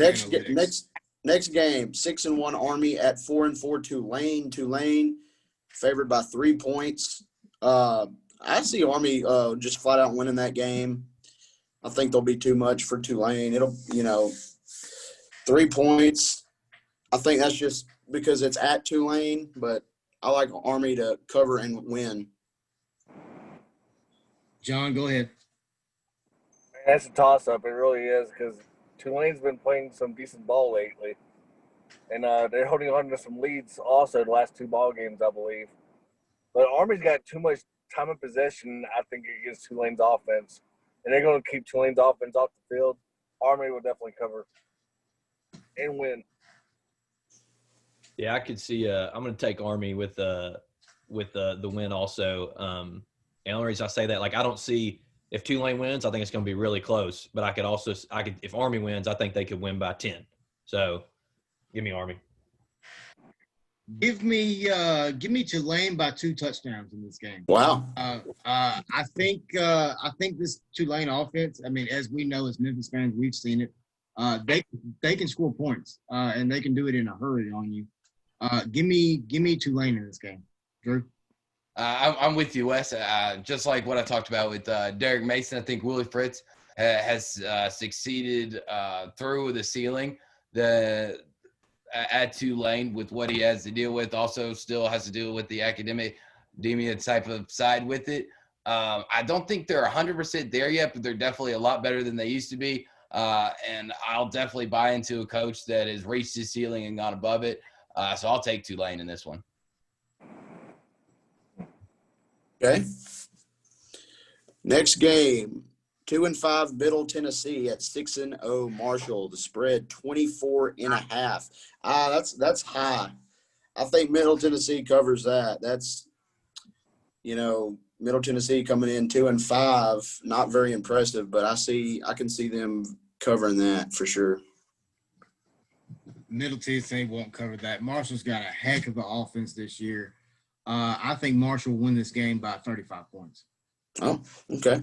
Next game, 6-1 Army at 4-4 Tulane. Tulane favored by 3 points. I see Army just flat out winning that game. I think there'll be too much for Tulane. It'll, 3 points. I think that's just because it's at Tulane, but I like Army to cover and win. John, go ahead. That's a toss-up. It really is because Tulane's been playing some decent ball lately. And they're holding on to some leads also the last 2 ball games, I believe. But Army's got too much time of possession, I think, against Tulane's offense. And they're going to keep Tulane's offense off the field. Army will definitely cover and win. Yeah, I could see. I'm going to take Army with the win also. And the only reason I say that, like, I don't see if Tulane wins, I think it's going to be really close. But I could if Army wins, I think they could win by 10. So, give me Army. Give me Tulane by 2 touchdowns in this game. Wow. I think this Tulane offense. I mean, as we know, as Memphis fans, we've seen it. They can score points, and they can do it in a hurry on you. Give me Tulane in this game, Drew. I'm with you, Wes. Just like what I talked about with Derek Mason, I think Willie Fritz has succeeded through the ceiling at Tulane with what he has to deal with. Also, still has to deal with the academia type of side with it. I don't think they're 100% there yet, but they're definitely a lot better than they used to be. And I'll definitely buy into a coach that has reached his ceiling and gone above it. So I'll take Tulane in this one. Okay. Next game, 2-5 Middle Tennessee at 6-0 Marshall. The spread 24.5. That's high. I think Middle Tennessee covers that. That's, Middle Tennessee coming in 2-5, not very impressive, but I can see them covering that for sure. Middle Tennessee won't cover that. Marshall's got a heck of an offense this year. I think Marshall will win this game by 35 points. Oh, okay.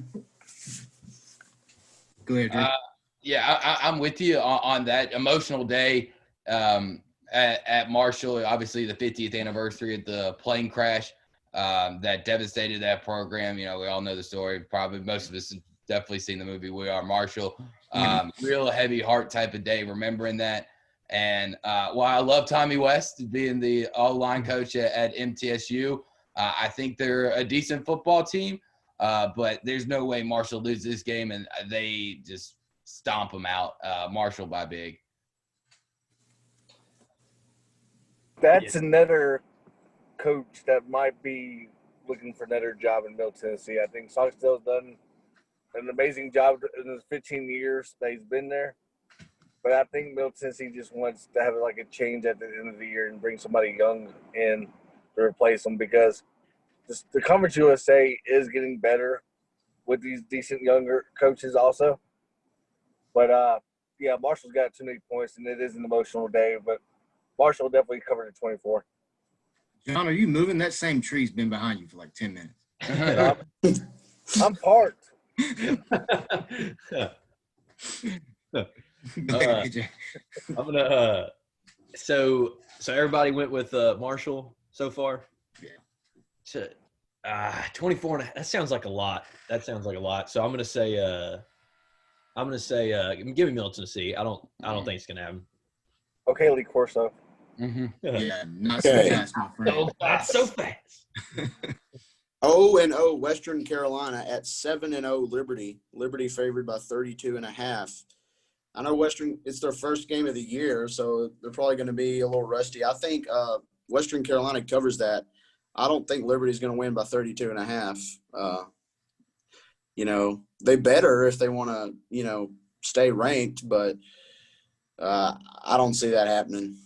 Go ahead, Drew. Yeah, I'm with you on that emotional day at Marshall. Obviously, the 50th anniversary of the plane crash that devastated that program. We all know the story. Probably most of us have definitely seen the movie We Are Marshall. Real heavy heart type of day, remembering that. And while I love Tommy West being the all-line coach at MTSU, I think they're a decent football team. But there's no way Marshall loses this game, and they just stomp them out. Marshall by big. That's another coach that might be looking for another job in Middle Tennessee. I think Stockdale's done an amazing job in his 15 years that he's been there. But I think Middle Tennessee just wants to have like a change at the end of the year and bring somebody young in to replace him, because the Conference USA is getting better with these decent younger coaches also. But, Marshall's got too many points, and it is an emotional day. But Marshall definitely covered at 24. John, are you moving? That same tree's been behind you for like 10 minutes. I'm parked. I'm gonna. So everybody went with Marshall so far. Yeah. So, 24 and that sounds like a lot. So I'm gonna say give me Middle Tennessee. I don't think it's gonna happen. Okay, Lee Corso. Mm-hmm. Yeah, not so fast, my friend. So fast. 0-0 Western Carolina at 7-0 Liberty. Liberty favored by 32.5. I know Western, it's their first game of the year, so they're probably going to be a little rusty. I think Western Carolina covers that. I don't think Liberty's going to win by 32.5. They better if they want to, stay ranked, but I don't see that happening.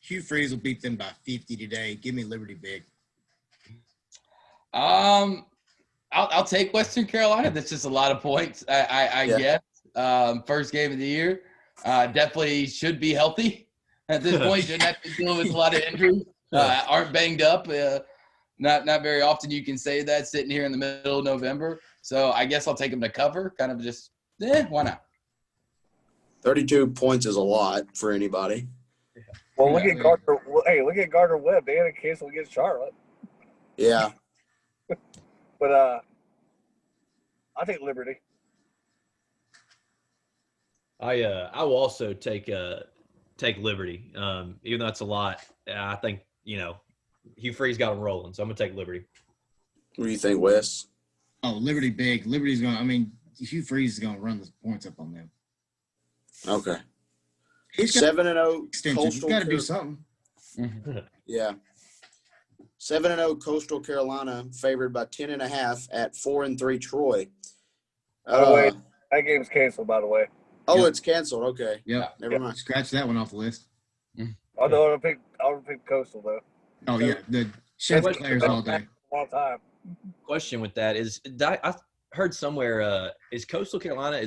Hugh Freeze will beat them by 50 today. Give me Liberty big. I'll take Western Carolina. That's just a lot of points. I guess. First game of the year. Definitely should be healthy at this point. Shouldn't have to deal with a lot of injuries. Aren't banged up. Not very often you can say that sitting here in the middle of November. So I guess I'll take them to cover. Kind of just, why not? 32 points is a lot for anybody. Well, look at Gardner. Hey, look at Gardner Webb. They had a cancel against Charlotte. Yeah. But I'll take Liberty. I will also take Liberty. Even though it's a lot, I think Hugh Freeze got them rolling, so I'm gonna take Liberty. What do you think, Wes? Oh, Liberty big. Liberty's going. Hugh Freeze is going to run the points up on them. Okay. He's got 7-0 extension. He's got to do something. Yeah. 7-0 Coastal Carolina favored by 10.5 at 4-3 Troy. By the way, that game's canceled. By the way. Oh, Yep. It's canceled. Okay. Yep. Never mind. Scratch that one off the list. Although I would pick Coastal though. Oh yeah, the Chef players all day. All time. Question with that is, I heard somewhere, is Coastal Carolina,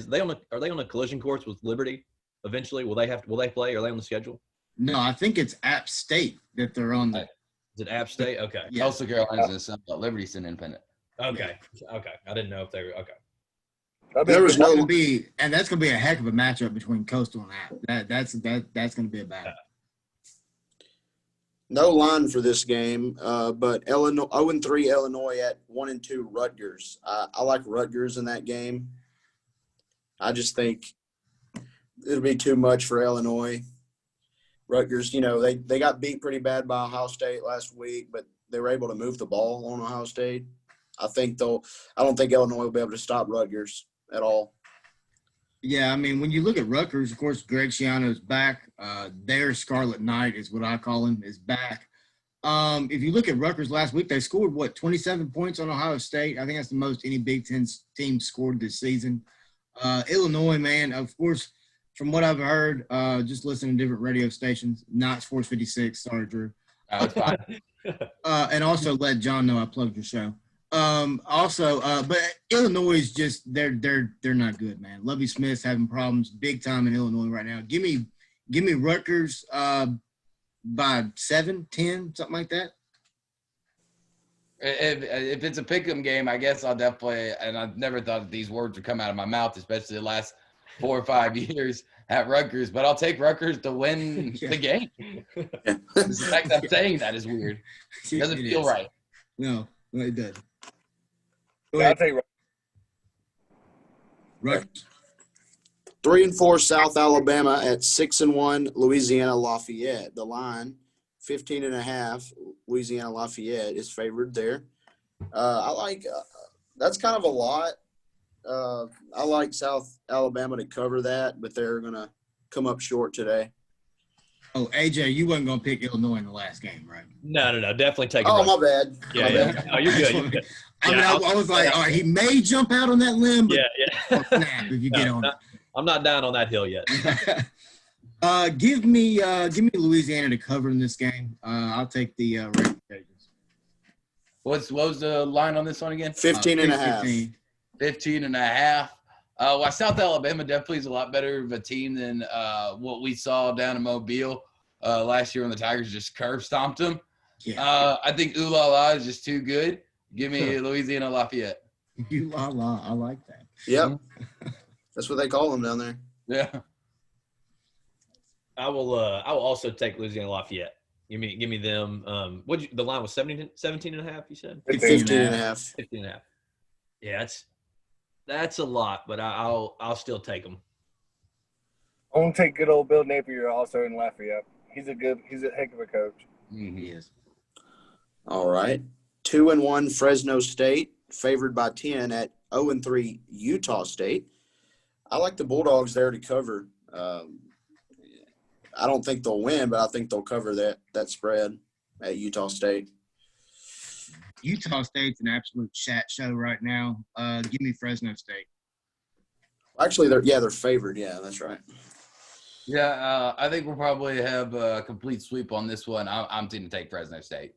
are they on a collision course with Liberty eventually? Will they play? Are they on the schedule? No, I think it's App State that they're on. Is it App State? Okay. Yeah. Coastal Carolina's in Sun Belt. Liberty's an independent. Okay. I didn't know if they were okay. There was no that's gonna be a heck of a matchup between Coastal and App. That's gonna be a battle. no line for this game, but Illinois 0-3 Illinois at 1-2 Rutgers. I like Rutgers in that game. I just think it'll be too much for Illinois. Rutgers, they got beat pretty bad by Ohio State last week, but they were able to move the ball on Ohio State. I don't think Illinois will be able to stop Rutgers at all. Yeah, I mean, when you look at Rutgers, of course, Greg Schiano's back. Their Scarlet Knight is what I call him, is back. If you look at Rutgers last week, they scored, 27 points on Ohio State. I think that's the most any Big Ten team scored this season. Illinois, man, of course, from what I've heard, just listening to different radio stations, not Sports 56, sorry, Drew. It's fine. And also let John know I plugged your show. But Illinois is just they're not good, man. Lovie Smith's having problems big time in Illinois right now. Give me Rutgers by 7, 10, something like that. If it's a pick'em game, I guess I'll definitely. And I've never thought that these words would come out of my mouth, especially the last 4 or 5 years at Rutgers. But I'll take Rutgers to win the game. The fact I'm saying that is weird. It doesn't feel right. No, it does. I'll take Rutgers. 3-4 South Alabama at 6-1 Louisiana Lafayette. The line 15.5. Louisiana Lafayette is favored there. I like that's kind of a lot. I like South Alabama to cover that, but they're gonna come up short today. Oh, AJ, you wasn't gonna pick Illinois in the last game, right? No, definitely take it. Oh, my bad. Yeah, My bad. yeah. Oh, you're good. You're good. I mean, Yeah, I was like, all right, he may jump out on that limb, but Yeah. snap if you get on it. I'm not down on that hill yet. Give me Louisiana to cover in this game. I'll take the Red Cajuns. What was the line on this one again? 15.5. 15. 15.5. Well, South Alabama definitely is a lot better of a team than what we saw down in Mobile last year when the Tigers just curb stomped them. Yeah. I think Ooh La La is just too good. Give me Louisiana Lafayette. You la la. I like that. Yep. That's what they call them down there. Yeah. I will also take Louisiana Lafayette. Give me them. The line was 17.5, you said? 15.5. 15.5. Yeah, that's a lot, but I'll still take them. I'm gonna take good old Bill Napier also in Lafayette. He's a heck of a coach. He is. All right. 2-1 Fresno State, favored by 10 at 0-3 Utah State. I like the Bulldogs there to cover. I don't think they'll win, but I think they'll cover that spread at Utah State. Utah State's an absolute chat show right now. Give me Fresno State. Actually, they're favored. Yeah, that's right. Yeah, I think we'll probably have a complete sweep on this one. I'm going to take Fresno State.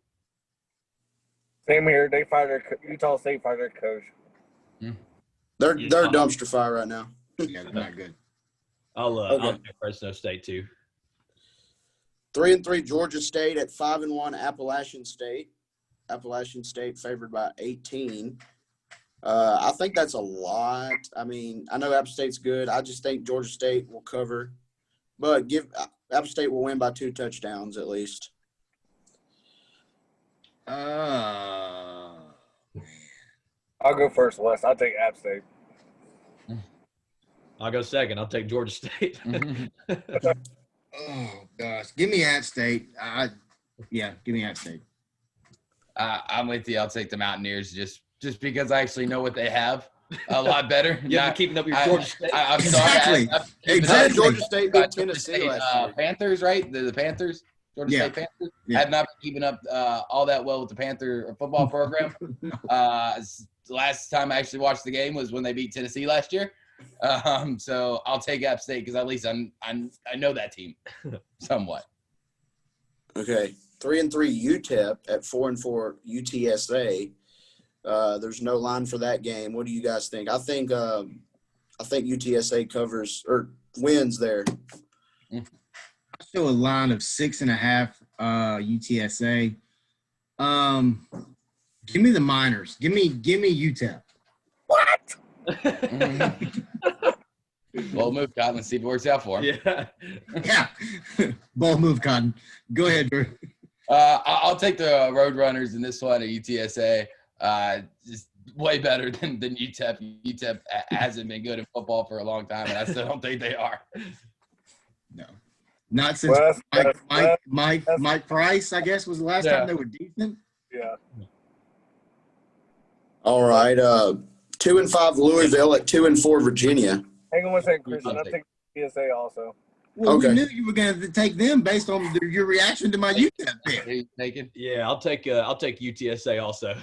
Same here. They fired Utah State fired their coach. They're a dumpster fire right now. Yeah, they're not good. I'll take Fresno State too. 3-3 Georgia State at 5-1 Appalachian State. Appalachian State favored by 18. I think that's a lot. I mean, I know App State's good. I just think Georgia State will cover, but App State will win by 2 touchdowns at least. I'll go first, Wes. I'll take App State. I'll go second. I'll take Georgia State. Oh gosh, give me App State. Give me App State. I'm with you. I'll take the Mountaineers just because I actually know what they have a lot better. Yeah, keeping up your Georgia State. I'm Exactly. sorry. Exactly. Georgia State beat Tennessee last year. Panthers, right? The Panthers. Georgia State Panthers. Yeah. Have not been keeping up all that well with the Panther football program. Last time I actually watched the game was when they beat Tennessee last year. So I'll take App State because at least I know that team somewhat. Okay, 3-3 UTEP at 4-4 UTSA. There's no line for that game. What do you guys think? I think UTSA covers or wins there. I show a line of 6.5 UTSA. Give me the Miners. Give me UTEP. What? Well, move, Cotton. Let's see if it works out for him. Yeah. Yeah. Ball move, Cotton. Go ahead, Drew. I'll take the Roadrunners in this one at UTSA. Just way better than UTEP. UTEP hasn't been good in football for a long time, and I still don't think they are. No. Not since Wes, Mike Price, I guess, was the last time they were decent. Yeah. All right, 2-5 Louisville at 2-4 Virginia. Hang on one second, Christian. I'll take PSA also. Well, Okay. we knew you were going to take them based on your reaction to my UTEP pick. Who you taking? Yeah, I'll take UTSA also.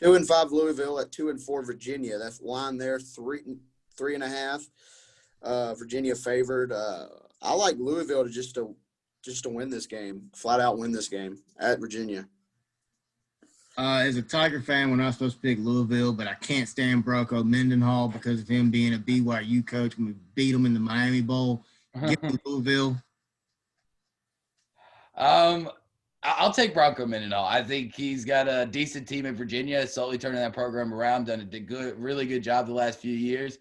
2-5 Louisville at 2-4 Virginia. That's line there, 3.5. Virginia favored. I like Louisville to just to win this game, flat out win this game at Virginia. As a Tiger fan, we're not supposed to pick Louisville, but I can't stand Bronco Mendenhall because of him being a BYU coach when we beat him in the Miami Bowl. Give me Louisville. I'll take Bronco Mendenhall. I think he's got a decent team in Virginia, slowly turning that program around, done a really good job the last few years.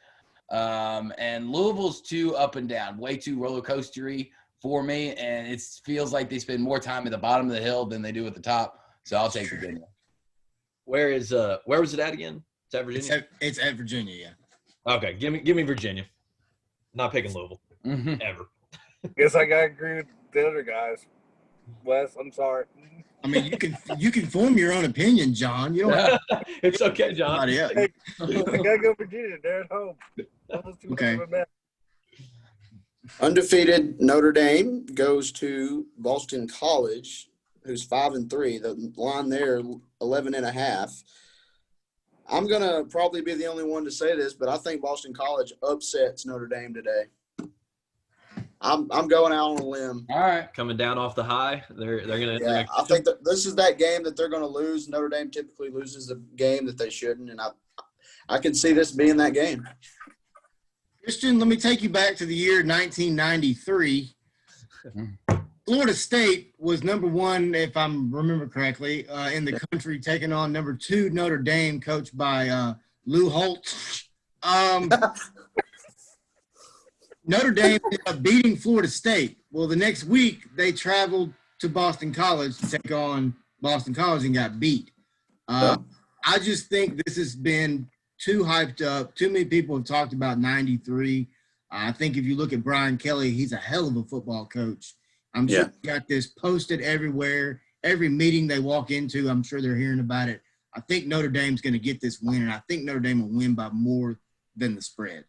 And Louisville's too up and down, way too roller coastery for me, and it feels like they spend more time at the bottom of the hill than they do at the top. So I'll take Virginia. Where was it at again? It's at Virginia. It's at Virginia, yeah. Okay, give me Virginia. Not picking Louisville ever. Guess I gotta agree with the other guys. Wes, I'm sorry. I mean, you can form your own opinion, John. You don't have It's okay, John. somebody else. Hey, I gotta go Virginia. They're at home. Okay. Undefeated Notre Dame goes to Boston College, who's 5-3. The line there, 11.5. I'm gonna probably be the only one to say this, but I think Boston College upsets Notre Dame today. I'm going out on a limb. All right. Coming down off the high, they're gonna. Yeah, I think that this is that game that they're going to lose. Notre Dame typically loses a game that they shouldn't, and I can see this being that game. Christian, let me take you back to the year 1993. Florida State was number one, if I remember correctly, in the country, taking on number 2 Notre Dame, coached by Lou Holtz. Notre Dame ended up beating Florida State. Well, the next week they traveled to Boston College to take on Boston College and got beat. I just think this has been too hyped up. Too many people have talked about 93. I think if you look at Brian Kelly, he's a hell of a football coach. I'm sure he got this posted everywhere. Every meeting they walk into, I'm sure they're hearing about it. I think Notre Dame's going to get this win, and I think Notre Dame will win by more than the spread.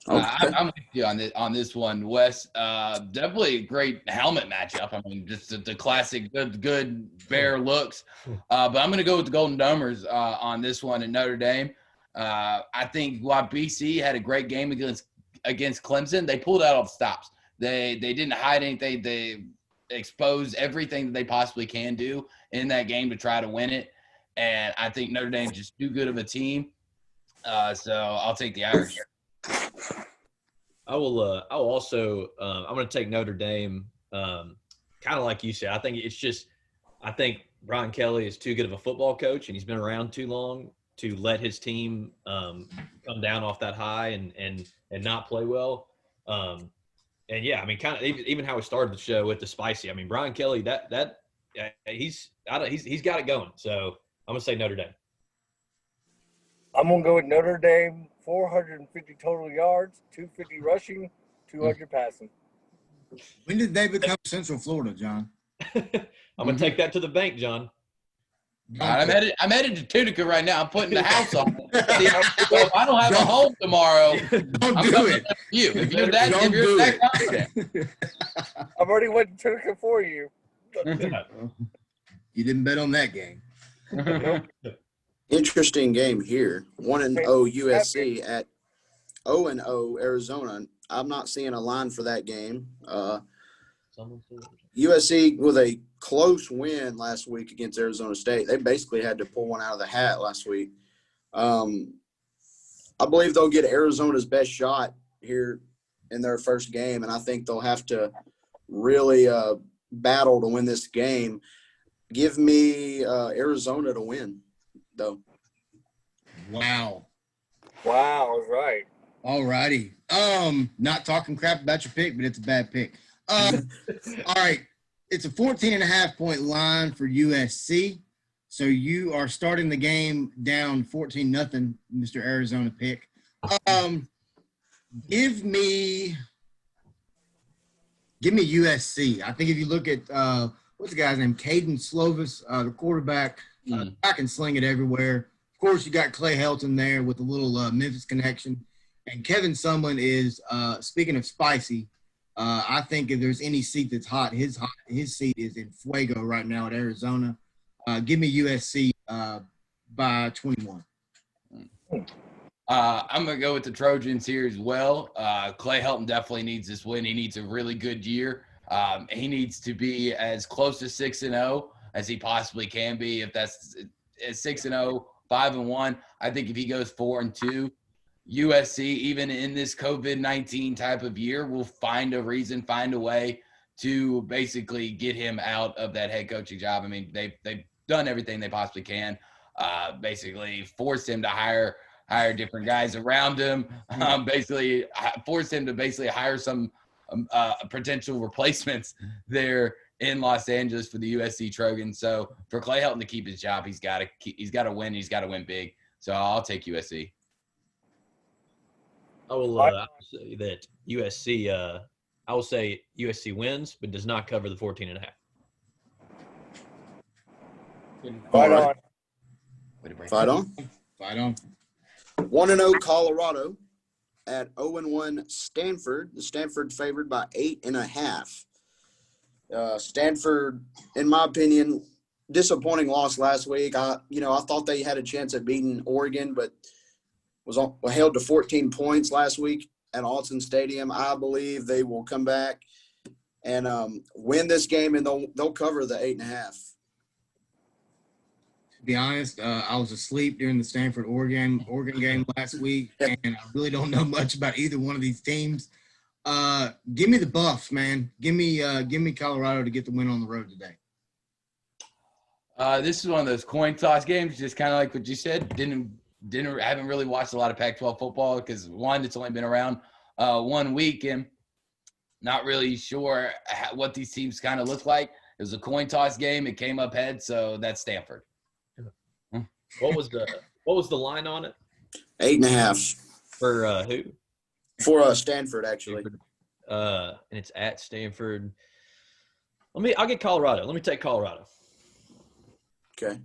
Okay. I'm with you on this one, Wes. Definitely a great helmet matchup. I mean, just the classic good bear looks. But I'm going to go with the Golden Domers on this one at Notre Dame. I think while BC had a great game against Clemson, they pulled out all the stops. They didn't hide anything. They exposed everything that they possibly can do in that game to try to win it. And I think Notre Dame's just too good of a team. So I'll take the Irish. I will also I'm going to take Notre Dame. Kind of like you said, I think Brian Kelly is too good of a football coach, and he's been around too long to let his team come down off that high and not play well. And yeah, I mean, kind of even how we started the show with the spicy. I mean, Brian Kelly, he's got it going. So I'm going to say Notre Dame. I'm going to go with Notre Dame, 450 total yards, 250 rushing, 200 passing. When did they become Central Florida, John? I'm going to take that to the bank, John. All right, I'm headed to Tunica right now. I'm putting the house on. See, so if I don't have a home tomorrow, Don't I'm do coming it. up to you. If you're Don't do that it. confident. I've already went to Tunica for you. You didn't bet on that game. Interesting game here. 1-0 USC at 0-0 Arizona. I'm not seeing a line for that game. Someone said USC with a close win last week against Arizona State. They basically had to pull one out of the hat last week. I believe they'll get Arizona's best shot here in their first game, and I think they'll have to really battle to win this game. Give me Arizona to win, though. Wow. Wow, I was right. All righty. Not talking crap about your pick, but it's a bad pick. All right. It's a 14.5-point line for USC. So you are starting the game down 14-0, Mr. Arizona pick. Give me USC. I think if you look at what's the guy's name? Caden Slovis, the quarterback. I can sling it everywhere. Of course, you got Clay Helton there with a little Memphis connection. And Kevin Sumlin is, speaking of spicy, I think if there's any seat that's hot, his seat is in fuego right now at Arizona. Give me USC by 21. I'm going to go with the Trojans here as well. Clay Helton definitely needs this win. He needs a really good year. He needs to be as close to 6-0 as he possibly can be. If that's 6-0, 5-1, I think if he goes 4-2, USC, even in this COVID-19 type of year, will find a reason, find a way to basically get him out of that head coaching job. I mean, they've done everything they possibly can, basically forced him to hire different guys around him, basically forced him to basically hire some potential replacements there in Los Angeles for the USC Trojans. So for Clay Helton to keep his job, he's got to win. He's got to win big. So I'll take USC. I will say that USC. I will say USC wins, but does not cover the 14.5. Right on. Fight on. Fight on. 1-0 Colorado at 0-1 Stanford. The Stanford favored by 8.5. Stanford, in my opinion, disappointing loss last week. I thought they had a chance at beating Oregon, but was held to 14 points last week at Alton Stadium. I believe they will come back and win this game, and they'll cover the 8.5. To be honest, I was asleep during the Stanford-Oregon game last week, and I really don't know much about either one of these teams. Give me the Buffs, man. Give me Colorado to get the win on the road today. This is one of those coin toss games, just kind of like what you said. Haven't really watched a lot of Pac-12 football because one, it's only been around 1 week, and not really sure what these teams kind of look like. It was a coin toss game. It came up head, so that's Stanford. What was the line on it 8.5 for who? for Stanford, actually. And it's at Stanford. I'll get Colorado. Let me take Colorado. Okay.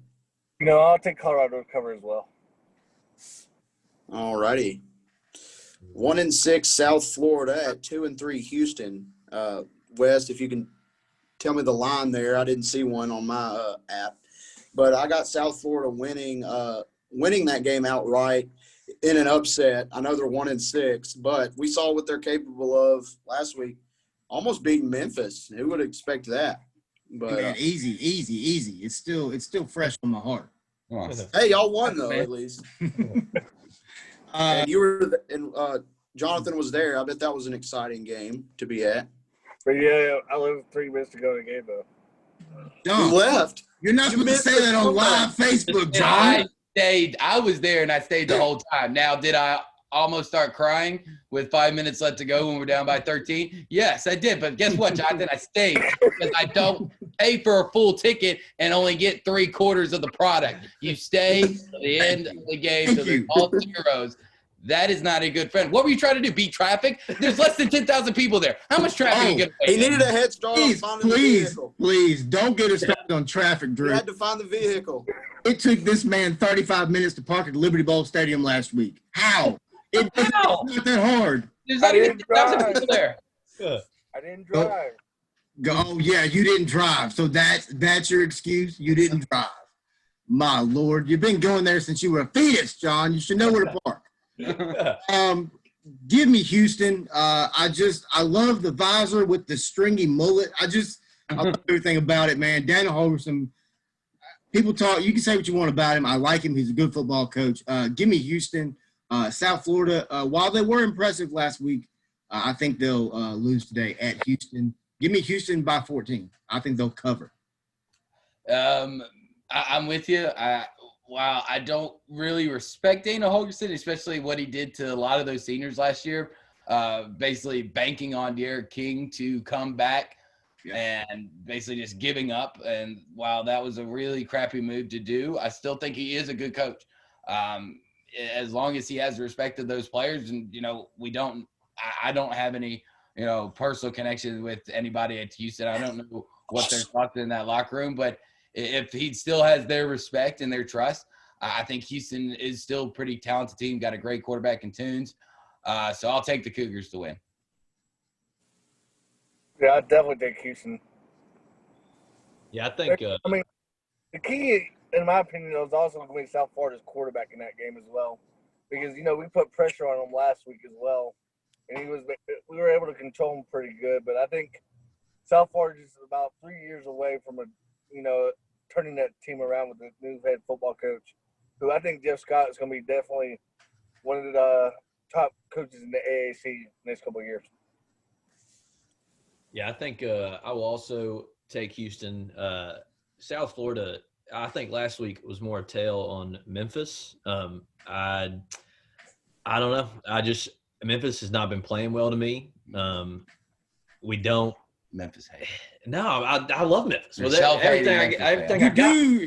I'll take Colorado to cover as well. All righty. 1-6 South Florida at 2-3 Houston. West, if you can tell me the line there. I didn't see one on my app. But I got South Florida winning that game outright in an upset. I know they're 1-6, but we saw what they're capable of last week, almost beating Memphis. Who would expect that? But Man, easy. It's still fresh on my heart. hey, y'all won though, at least. And you were, and Jonathan was there. I bet that was an exciting game to be at. But yeah, I left 3 minutes to go in the game though. John, You left. you're not supposed to say that on live Facebook, John. I was there and I stayed the whole time. Now, did I almost start crying with 5 minutes left to go when we're down by 13? Yes, I did. But guess what, Jonathan? I stayed because I don't pay for a full ticket and only get 3/4 of the product. You stay to the end of the game, so there's all zeros. That is not a good friend. What were you trying to do? Beat traffic? There's less than 10,000 people there. How much traffic are you going to He needed a head start on finding the vehicle. Please, don't get us started on traffic, Drew. He had to find the vehicle. It took this man 35 minutes to park at Liberty Bowl Stadium last week. How? It's not that hard. There's not even 10,000 people there. I didn't drive. Oh, yeah, you didn't drive. So that's your excuse? You didn't drive. My Lord, you've been going there since you were a fetus, John. You should know where to park. give me Houston. I love the visor with the stringy mullet. I love everything about it, man. Daniel Holgorsen. People talk. You can say what you want about him. I like him. He's a good football coach. Give me Houston. South Florida. While they were impressive last week, I think they'll lose today at Houston. Give me Houston by 14. I think they'll cover. I'm with you. While I don't really respect Dana Holgorsen, especially what he did to a lot of those seniors last year, basically banking on Derek King to come back and basically just giving up. And while that was a really crappy move to do, I still think he is a good coach. As long as he has the respect of those players, and I don't have any personal connection with anybody at Houston. I don't know what they're talking in that locker room, but if he still has their respect and their trust, I think Houston is still a pretty talented team, got a great quarterback in Tunes. So I'll take the Cougars to win. Yeah, I'd definitely take Houston. Yeah, I think the key, in my opinion, is also going to be South Florida's quarterback in that game as well. Because, we put pressure on him last week as well. And we were able to control him pretty good. But I think South Florida is about 3 years away from turning that team around with the new head football coach, who I think Jeff Scott is going to be definitely one of the top coaches in the AAC next couple of years. Yeah, I think I will also take Houston. South Florida, I think last week was more a tale on Memphis. I don't know. Memphis has not been playing well to me. We don't. Memphis hate. No, I love Memphis. Well, everything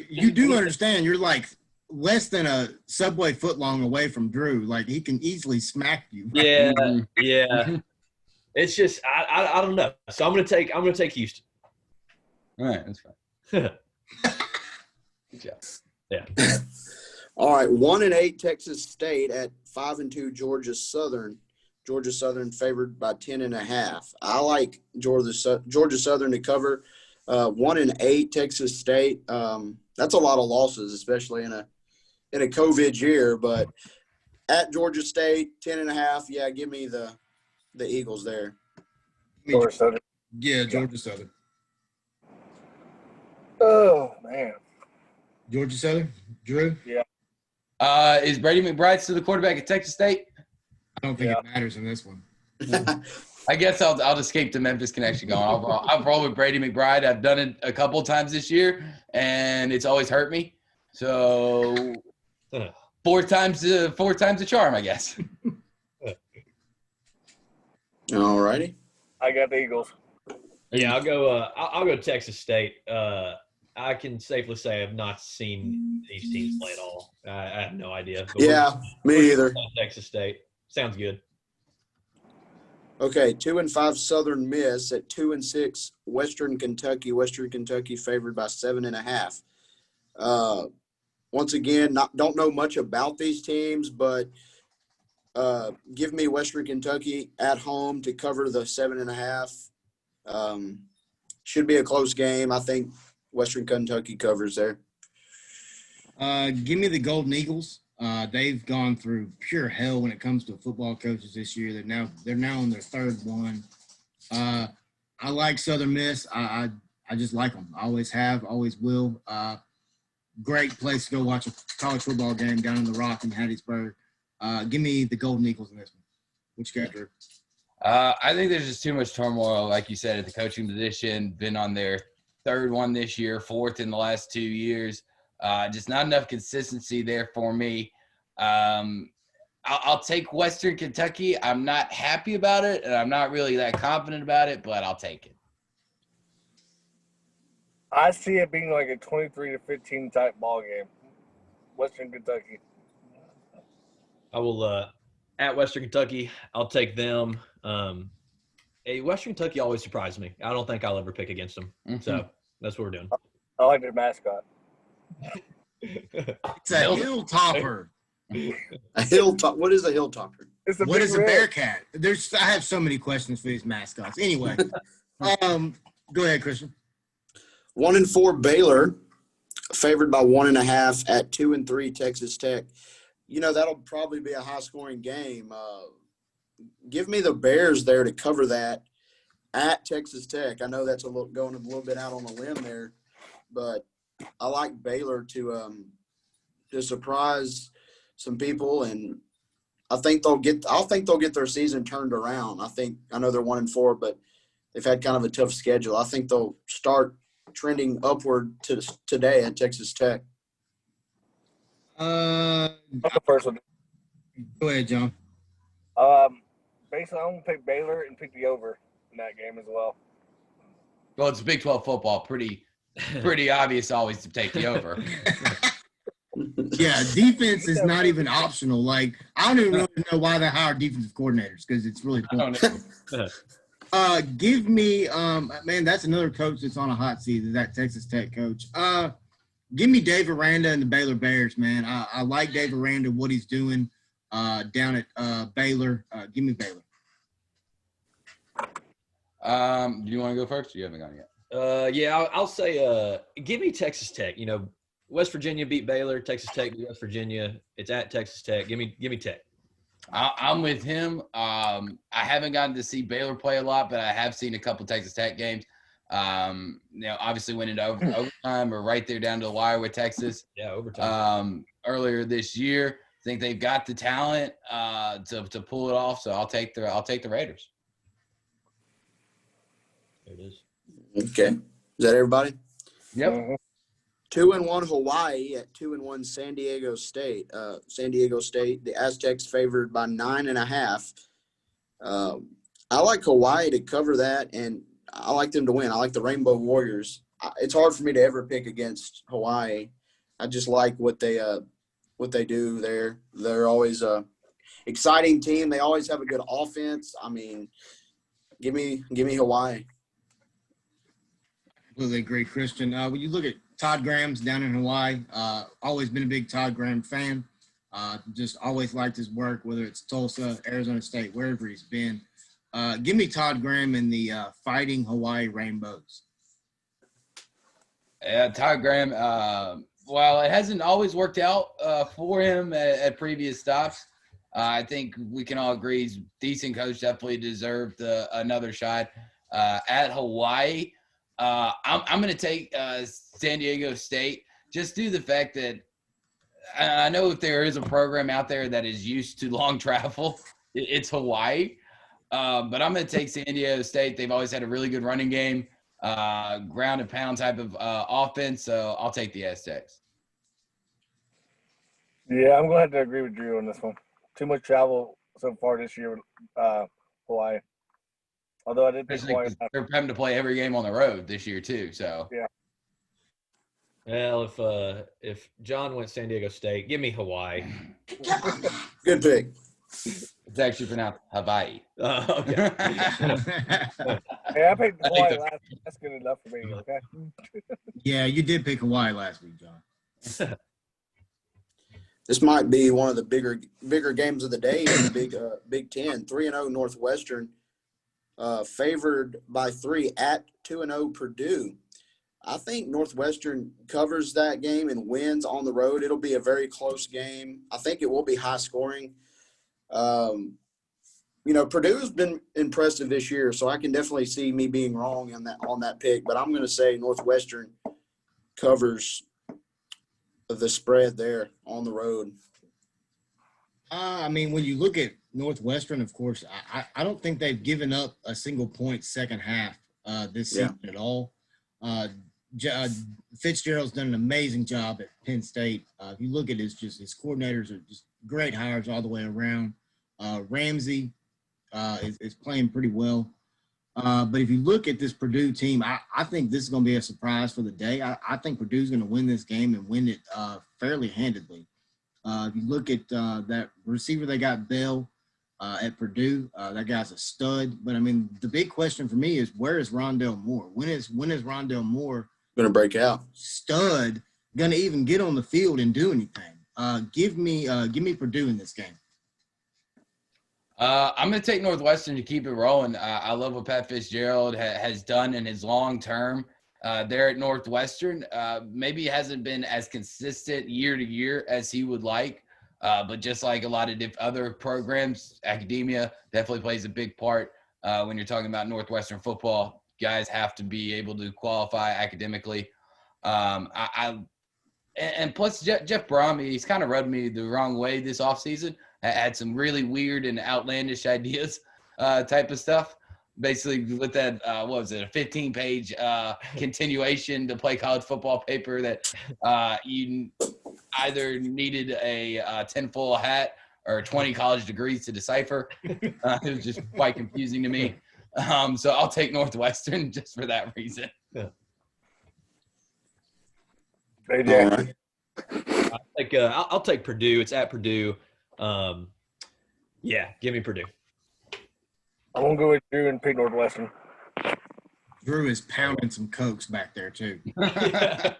You do understand. You're like less than a subway foot long away from Drew. Like he can easily smack you. Right? Yeah. It's just I don't know. So I'm gonna take Houston. All right, that's fine. Good job. Yeah. All right, 1-8 Texas State at 5-2 Georgia Southern. Georgia Southern favored by 10.5. I like Georgia Southern to cover. 1-8 Texas State. That's a lot of losses, especially in a COVID year. But at Georgia State, 10.5. Yeah, give me the Eagles there. Georgia Southern. Yeah, Georgia Southern. Oh man. Georgia Southern. Drew. Yeah. Is Brady McBride still the quarterback at Texas State? I don't think it matters in this one. I guess I'll just keep the Memphis connection going. I'll roll with Brady McBride. I've done it a couple of times this year, and it's always hurt me. So four times the charm, I guess. All righty. I got the Eagles. Yeah, I'll go Texas State. I can safely say I've not seen these teams play at all. I have no idea. Yeah, me either. Texas State. Sounds good. Okay, 2-5 Southern Miss at 2-6 Western Kentucky. Western Kentucky favored by 7.5. Once again, don't know much about these teams, but give me Western Kentucky at home to cover the 7.5. Should be a close game. I think Western Kentucky covers there. Give me the Golden Eagles. They've gone through pure hell when it comes to football coaches this year. They're now on their third one. I like Southern Miss. I just like them. I always have, always will. Great place to go watch a college football game down in the Rock in Hattiesburg. Give me the Golden Eagles in this one. What you got, Drew? I think there's just too much turmoil, like you said, at the coaching position. Been on their third one this year, fourth in the last 2 years. Just not enough consistency there for me. I'll take Western Kentucky. I'm not happy about it, and I'm not really that confident about it, but I'll take it. I see it being like a 23-15 type ball game. Western Kentucky. I will at Western Kentucky. I'll take them. Western Kentucky always surprised me. I don't think I'll ever pick against them. Mm-hmm. So that's what we're doing. I like their mascot. It's a hilltopper. A hilltop. What is a hilltopper? What is a bearcat? I have so many questions for these mascots. Anyway, go ahead, Christian. 1-4 Baylor, favored by 1.5 at 2-3 Texas Tech. That'll probably be a high-scoring game. give me the Bears there to cover that at Texas Tech. I know that's going a little bit out on a limb there, but I like Baylor to surprise some people, and I think they'll get their season turned around. I know they're 1-4, but they've had kind of a tough schedule. I think they'll start trending upward today at Texas Tech. The first one. Go ahead, John. Basically, I'm gonna pick Baylor and pick the over in that game as well. Well, it's Big 12 football. Pretty obvious always to take the over. Yeah, defense is not even optional. Like, I don't even really know why they hire defensive coordinators because it's really I don't know. give me man, that's another coach that's on a hot seat, is that Texas Tech coach. Give me Dave Aranda and the Baylor Bears, man. I like Dave Aranda, what he's doing down at Baylor. Give me Baylor. Do you want to go first? You haven't gone yet. Yeah, I'll say give me Texas Tech. You know, West Virginia beat Baylor, Texas Tech beat West Virginia. It's at Texas Tech. Give me Tech. I'm with him. I haven't gotten to see Baylor play a lot, but I have seen a couple Texas Tech games. Obviously went into overtime or right there down to the wire with Texas. Yeah, overtime. Earlier this year, I think they've got the talent to pull it off. So I'll take the Raiders. There it is. Okay. Is that everybody? Yep. Mm-hmm. 2-1 Hawaii at 2-1 San Diego State. San Diego State, the Aztecs favored by 9.5. I like Hawaii to cover that, and I like them to win. I like the Rainbow Warriors. It's hard for me to ever pick against Hawaii. I just like what they do there. They're always a exciting team. They always have a good offense. I mean, give me Hawaii. Completely agree, Christian. When you look at Todd Graham's down in Hawaii, always been a big Todd Graham fan. Just always liked his work, whether it's Tulsa, Arizona State, wherever he's been. Give me Todd Graham and the Fighting Hawaii Rainbows. Yeah, Todd Graham. While it hasn't always worked out for him at previous stops, I think we can all agree he's a decent coach. Definitely deserved another shot at Hawaii. I'm going to take San Diego State just due to the fact that I know if there is a program out there that is used to long travel, it's Hawaii. But I'm going to take San Diego State. They've always had a really good running game, ground and pound type of offense. So I'll take the Aztecs. Yeah, I'm going to have to agree with Drew on this one. Too much travel so far this year with Hawaii. Although I did pick Hawaii. They're having to play every game on the road this year too. So yeah. Well, if John went San Diego State, give me Hawaii. Good pick. It's actually pronounced Hawaii. Okay. Hey, I picked Hawaii last week. That's good enough for me, okay? Yeah, you did pick Hawaii last week, John. This might be one of the bigger games of the day in the Big Ten. 3-0 Northwestern, favored by 3 at 2-0 Purdue. I think Northwestern covers that game and wins on the road. It'll be a very close game. I think it will be high scoring. Purdue's been impressive this year, so I can definitely see me being wrong on that pick. But I'm going to say Northwestern covers the spread there on the road. When you look at Northwestern, of course, I don't think they've given up a single point second half this season at all. Fitzgerald's done an amazing job at Penn State. If you look at his coordinators are just great hires all the way around. Ramsey is playing pretty well. But if you look at this Purdue team, I think this is going to be a surprise for the day. I think Purdue's going to win this game and win it fairly handedly. If you look at that receiver they got, Bell, at Purdue, that guy's a stud. But, the big question for me is, where is Rondell Moore? When is Rondell Moore going to break out? Stud going to even get on the field and do anything? Give me Purdue in this game. I'm going to take Northwestern to keep it rolling. I love what Pat Fitzgerald has done in his long term there at Northwestern. Maybe it hasn't been as consistent year to year as he would like. But just like a lot of other programs, academia definitely plays a big part when you're talking about Northwestern football. Guys have to be able to qualify academically. And plus Jeff Brahmy, he's kind of rubbed me the wrong way this offseason. Had some really weird and outlandish ideas type of stuff. Basically with that, what was it, a 15-page continuation to play college football paper that you either needed a tinfoil hat or 20 college degrees to decipher. It was just quite confusing to me. So I'll take Northwestern just for that reason. AJ. All right. I'll take Purdue. It's at Purdue. Yeah, give me Purdue. I'm going to go with Drew and pick Northwestern. Drew is pounding some Cokes back there, too. Try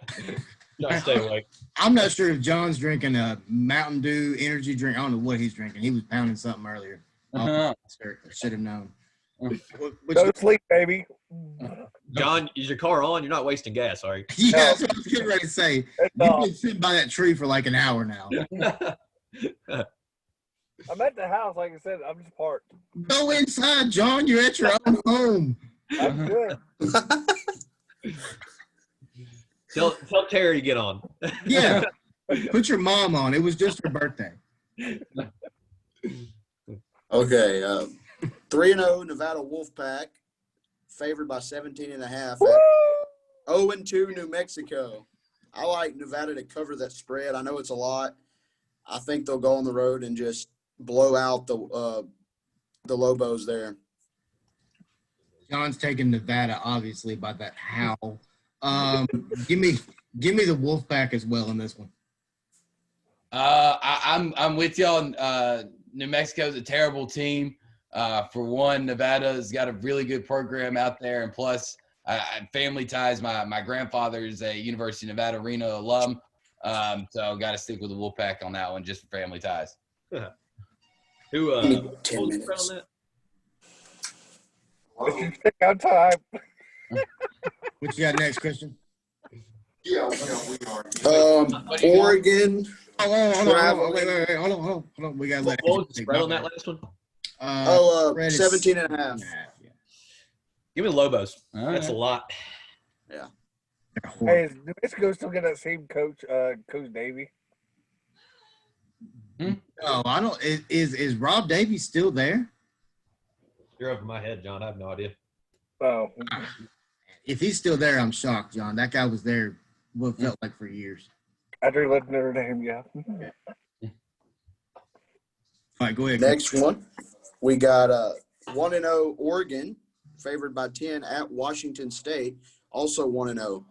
to stay awake. I'm not sure if John's drinking a Mountain Dew energy drink. I don't know what he's drinking. He was pounding something earlier. I should have known. Go to sleep, baby. John, is your car on? You're not wasting gas, are you? Yeah, that's what I was getting ready to say. You've been sitting by that tree for like an hour now. I'm at the house, like I said. I'm just parked. Go inside, John. You're at your own home. I'm good. Tell Terry to get on. Yeah. Put your mom on. It was just her birthday. Okay. 3-0 Nevada Wolfpack, favored by 17.5 at 0-2 New Mexico. I like Nevada to cover that spread. I know it's a lot. I think they'll go on the road and just blow out the Lobos there. John's taking Nevada, obviously, by that howl. Give me the Wolfpack as well in this one. I'm with y'all. New Mexico's a terrible team. For one, Nevada's got a really good program out there, and plus, family ties. My grandfather is a University of Nevada, Reno alum, so got to stick with the Wolfpack on that one, just for family ties. Who? 10 minutes. On that? Take our time. What you got next, Christian? Oregon. Hold on. Wait. Hold on. We got to let What was the spread on that last one? 17.5. Yeah. Give me the Lobos. All right. That's a lot. Yeah. Hey, is New Mexico still get that same coach, Coach Davey? Oh, I don't. Is Rob Davies still there? You're over my head, John. I have no idea. Oh, If he's still there, I'm shocked, John. That guy was there what felt like for years. after he left Notre Dame, yeah. All right, go ahead. Next one, we got 1-0 Oregon, favored by 10 at Washington State, also 1-0.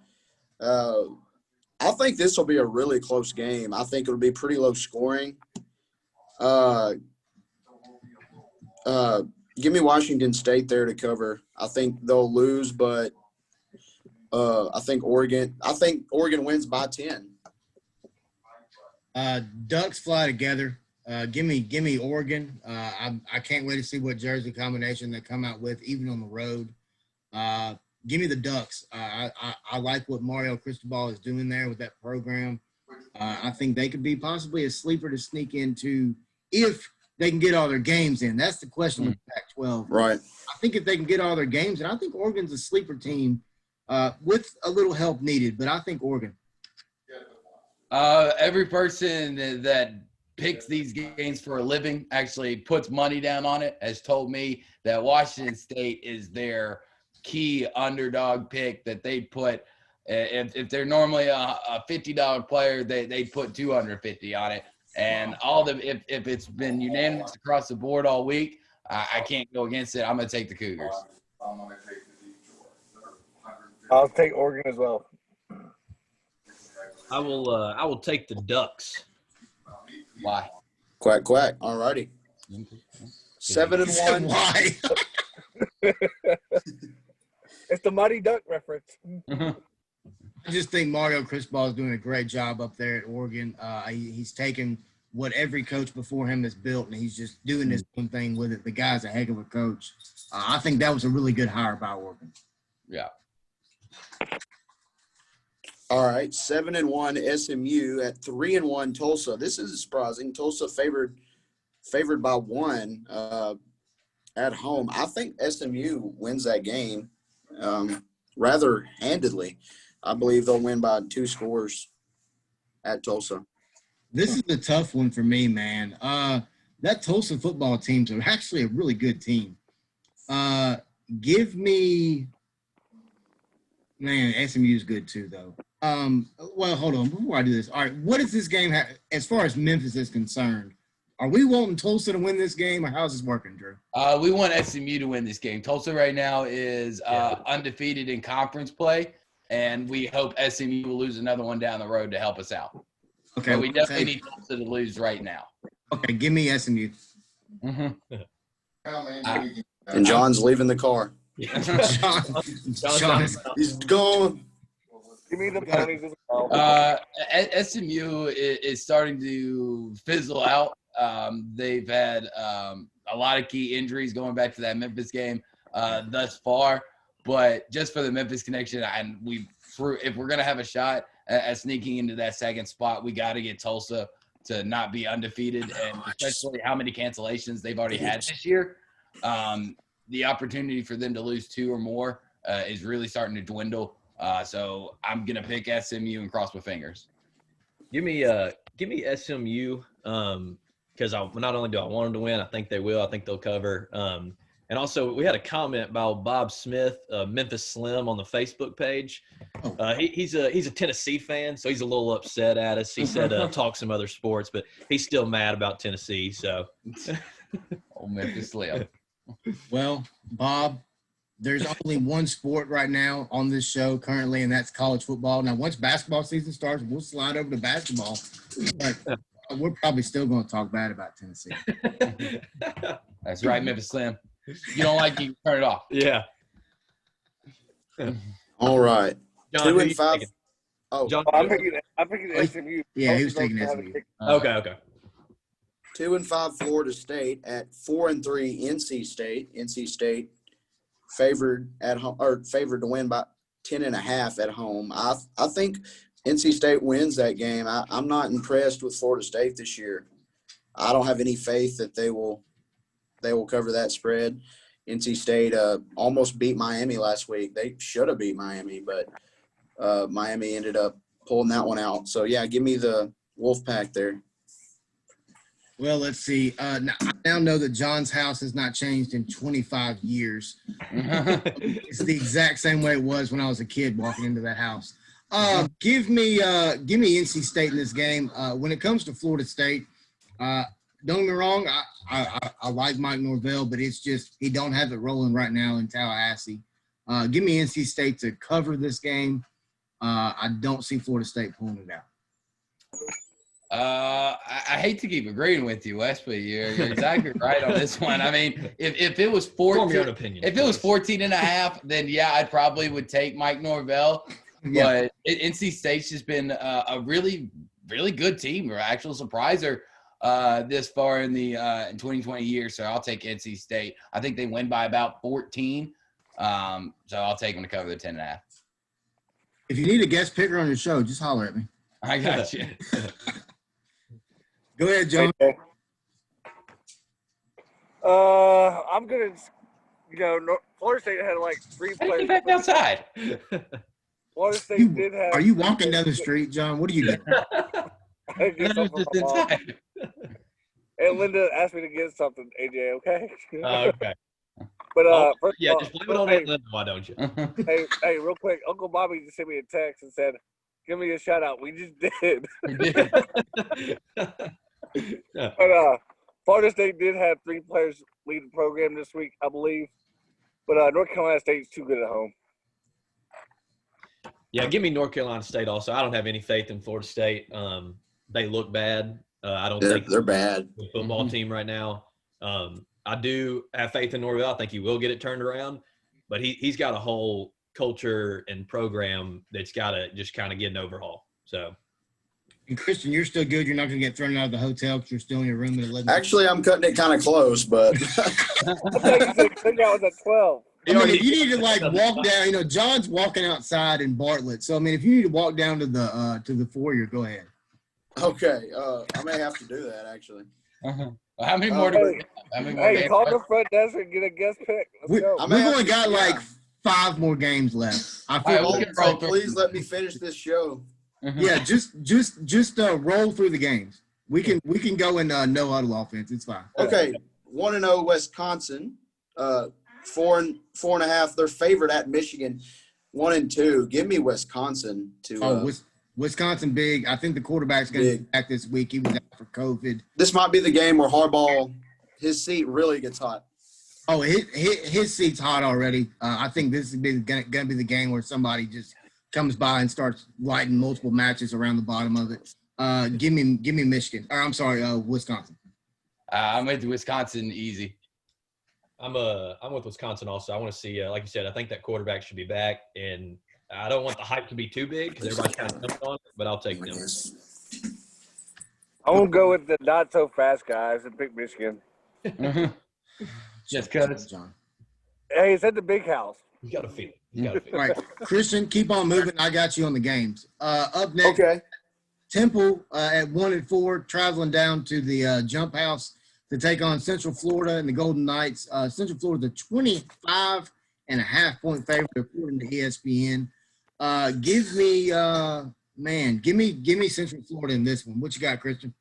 I think this will be a really close game. I think it'll be pretty low scoring. Give me Washington State there to cover. I think they'll lose, but I think Oregon wins by 10. Ducks fly together. Give me Oregon. I can't wait to see what jersey combination they come out with, even on the road. Give me the Ducks. I like what Mario Cristobal is doing there with that program. I think they could be possibly a sleeper to sneak into if they can get all their games in. That's the question with Pac-12. Right. I think if they can get all their games in, I think Oregon's a sleeper team with a little help needed, but I think Oregon. Every person that picks these games for a living actually puts money down on it, has told me that Washington State is their key underdog pick, that they put if they're normally a $50 player, they'd put $250 on it. And if it's been unanimous across the board all week, I can't go against it. I'm going to take the Cougars. I'll take Oregon as well. I will take the Ducks. Why? Quack, quack. All righty. 7-1. Why? It's the Mighty Duck reference. I just think Mario Cristobal is doing a great job up there at Oregon. He's taken what every coach before him has built, and he's just doing his own thing with it. The guy's a heck of a coach. I think that was a really good hire by Oregon. Yeah. All right, 7-1 SMU at 3-1 Tulsa. This is surprising. Tulsa favored by 1 at home. I think SMU wins that game rather handedly. I believe they'll win by 2 scores at Tulsa. This is a tough one for me, man. That Tulsa football teams are actually a really good team. Give me, man, SMU is good too, though. Well, hold on. Before I do this, all right, what is this game as far as Memphis is concerned? Are we wanting Tulsa to win this game, or how's this working, Drew? We want SMU to win this game. Tulsa right now is undefeated in conference play, and we hope SMU will lose another one down the road to help us out. Okay, But we definitely need Tulsa to lose right now. Okay, give me SMU. Mm-hmm. And John's leaving the car. John, He's gone. Give me the ponies as well. SMU is starting to fizzle out. They've had a lot of key injuries going back to that Memphis game thus far. But just for the Memphis connection, and if we're going to have a shot at sneaking into that second spot, we got to get Tulsa to not be undefeated, and especially how many cancellations they've already had this year. The opportunity for them to lose 2 or more is really starting to dwindle. So I'm going to pick SMU and cross my fingers. Give me SMU because not only do I want them to win, I think they will. I think they'll cover. And also, we had a comment by Bob Smith, Memphis Slim, on the Facebook page. He's a Tennessee fan, so he's a little upset at us. He said talk some other sports, but he's still mad about Tennessee. So, Old Memphis Slim. well, Bob, there's only one sport right now on this show currently, and that's college football. Now, once basketball season starts, we'll slide over to basketball. But we're probably still going to talk bad about Tennessee. That's right, Memphis Slim. You don't like it, turn it off. yeah. All right. John, 2 who and you 5. taking? Oh, John, I'm picking SMU. Yeah, he was Tulsa taking doesn't have a SMU. kick- Okay. 2 and 5 Florida State at 4 and 3 NC State. NC State favored at home, or favored to win by 10.5 at home. I think NC State wins that game. I'm not impressed with Florida State this year. I don't have any faith that they will cover that spread. NC State almost beat Miami last week. They should have beat Miami, but Miami ended up pulling that one out. So, yeah, give me the Wolfpack there. Well, let's see. I now know that John's house has not changed in 25 years. It's the exact same way it was when I was a kid walking into that house. Give me NC State in this game. When it comes to Florida State, don't get me wrong, I like Mike Norvell, but it's just he don't have it rolling right now in Tallahassee. Give me NC State to cover this game. I don't see Florida State pulling it out. I hate to keep agreeing with you, Wes, but you're exactly right on this one. I mean, if it was 14, Form your own opinion. if it was 14.5, then yeah, I probably would take Mike Norvell. Yeah. But NC State's just been a really, really good team, or actual surpriser this far in the in 2020 year. So I'll take NC State. I think they win by about 14. So I'll take them to cover the 10.5. If you need a guest picker on your show, just holler at me. I got you. Go ahead, John. Okay. I'm gonna, Florida State had like 3 How did you players. get back outside? Florida State did have. Are you walking down the street, John? What are you doing? I get I was something just from my mom. inside. And Linda asked me to get something, AJ. Okay. Okay. But first Yeah, of all, just blame it on hey, Atlanta. Why don't you? hey, real quick, Uncle Bobby just sent me a text and said, "Give me a shout out." We just did. But Florida State did have 3 players lead the program this week, I believe. But North Carolina State's too good at home. Yeah, give me North Carolina State also. I don't have any faith in Florida State. They look bad. I don't think They're bad. the football team right now. I do have faith in Norvell. I think he will get it turned around, but he's got a whole culture and program that's got to just kind of get an overhaul. So, And Christian, you're still good. You're not going to get thrown out of the hotel because you're still in your room at 11. Actually, I'm cutting it kind of close, but I thought you said Cookout was at 12. I mean, if you need to like walk down, John's walking outside in Bartlett. So I mean, if you need to walk down to the foyer, go ahead. Okay, I may have to do that actually. How many more do we have? How many more Hey, games call left? the front desk and get a guest pick. Let's go. I may We've have only to- got yeah. like 5 more games left. I feel All right, Paul, we can roll say, through. please let me finish this show. yeah, just roll through the games. We can go in no huddle offense. It's fine. Okay, 1-0 Wisconsin, 4.5. They're favored at Michigan, 1-2. Give me Wisconsin to. Wisconsin big. I think the quarterback's going to be back this week. He was out for COVID. This might be the game where Harbaugh, his seat really gets hot. Oh, his seat's hot already. I think this is going to be the game where somebody just comes by and starts lighting multiple matches around the bottom of it. Give me Michigan. Or I'm sorry, Wisconsin. I'm with Wisconsin easy. I'm with Wisconsin also. I want to see, like you said, I think that quarterback should be back, and I don't want the hype to be too big because everybody's kind of jumping on it, but I'll take them. I'm gonna go with the not so fast guys and pick Michigan. Just because. John. Hey, it's at the big house. You got to feel it. All right, Christian, keep on moving. I got you on the games. Up next, Okay. Temple at 1-4, traveling down to the Jump House to take on Central Florida and the Golden Knights. Central Florida, the 25.5-point favorite according to ESPN. Give me Central Florida in this one. What you got, Christian?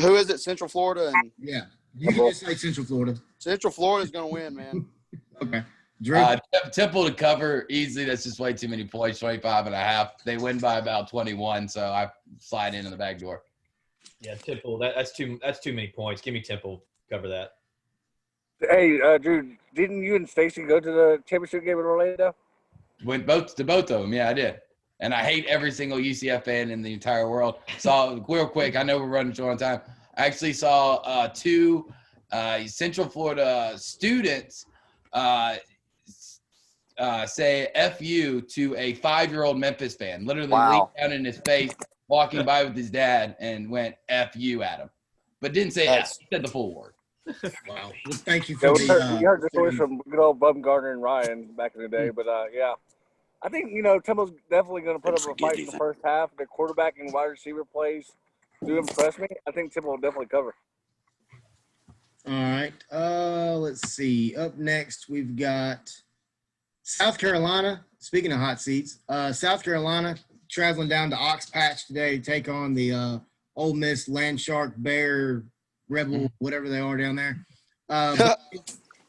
Who is it? Central Florida and Yeah, you can just say Central Florida. Central Florida's going to win, man. Okay, Drew. Temple to cover easily. That's just way too many points. 25.5. They win by about 21, so I slide in the back door. Yeah, Temple. That's too many points. Give me Temple. Cover that. Hey, Drew, didn't you and Stacy go to the championship game in Orlando? Went both of them. Yeah, I did. And I hate every single UCF fan in the entire world. Saw real quick. I know we're running short on time. I actually saw 2 Central Florida students say "F-U" to a 5-year-old Memphis fan. Literally leaned down in his face, walking by with his dad, and went "F-U" at him, but didn't say F. He said the full word. Wow. Well, thank you Yeah, for we heard the stories from good old Bumgarner and Ryan back in the day, but yeah. I think, Temple's definitely going to put up a fight in the first half. The quarterback and wide receiver plays do impress me. I think Temple will definitely cover. All right. Let's see. Up next, we've got South Carolina. Speaking of hot seats, South Carolina traveling down to Ox Patch today to take on the Ole Miss Land Shark Bear Rebel, whatever they are down there.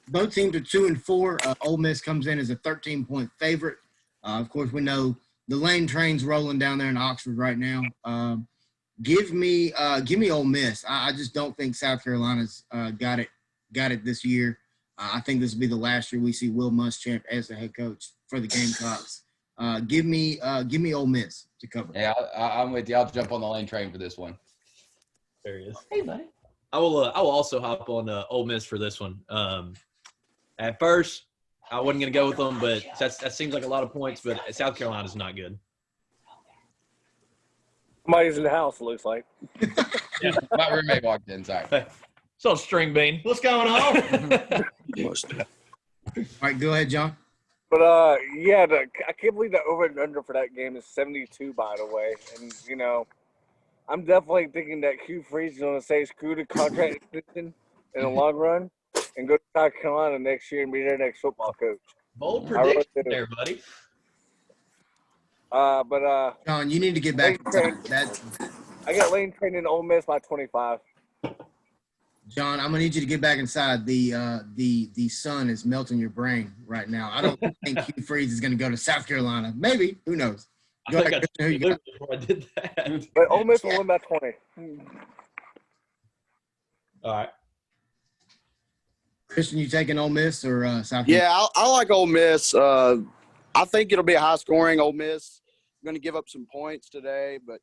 Both teams are 2-4. Ole Miss comes in as a 13-point favorite. Of course, we know the Lane train's rolling down there in Oxford right now. Give me Ole Miss. I just don't think South Carolina's got it this year. I think this will be the last year we see Will Muschamp as the head coach for the Gamecocks. Give me Ole Miss to cover. Yeah, I'm with you. I'll jump on the Lane train for this one. There he is. Hey, buddy. I will also hop on Ole Miss for this one. At first, I wasn't going to go with them, but that seems like a lot of points. But South Carolina's not good. Somebody's in the house, it looks like. Yeah, my roommate walked in. Sorry. So, String Bean, what's going on? All right, go ahead, John. But, I can't believe the over and under for that game is 72, by the way. And, I'm definitely thinking that Hugh Freeze is going to say screw the contract extension in the long run and go to South Carolina next year and be their next football coach. Bold prediction there, buddy. John, you need to get back. I got Lane training Ole Miss by 25. John, I'm gonna need you to get back inside. The sun is melting your brain right now. I don't think Hugh Freeze is gonna go to South Carolina. Maybe, who knows? Go I think ahead, I Christian, who you got? before I did that. But Ole Miss will win by 20. All right. Christian, you taking Ole Miss or South Carolina? Yeah, I like Ole Miss. I think it'll be a high-scoring Ole Miss. I'm going to give up some points today, but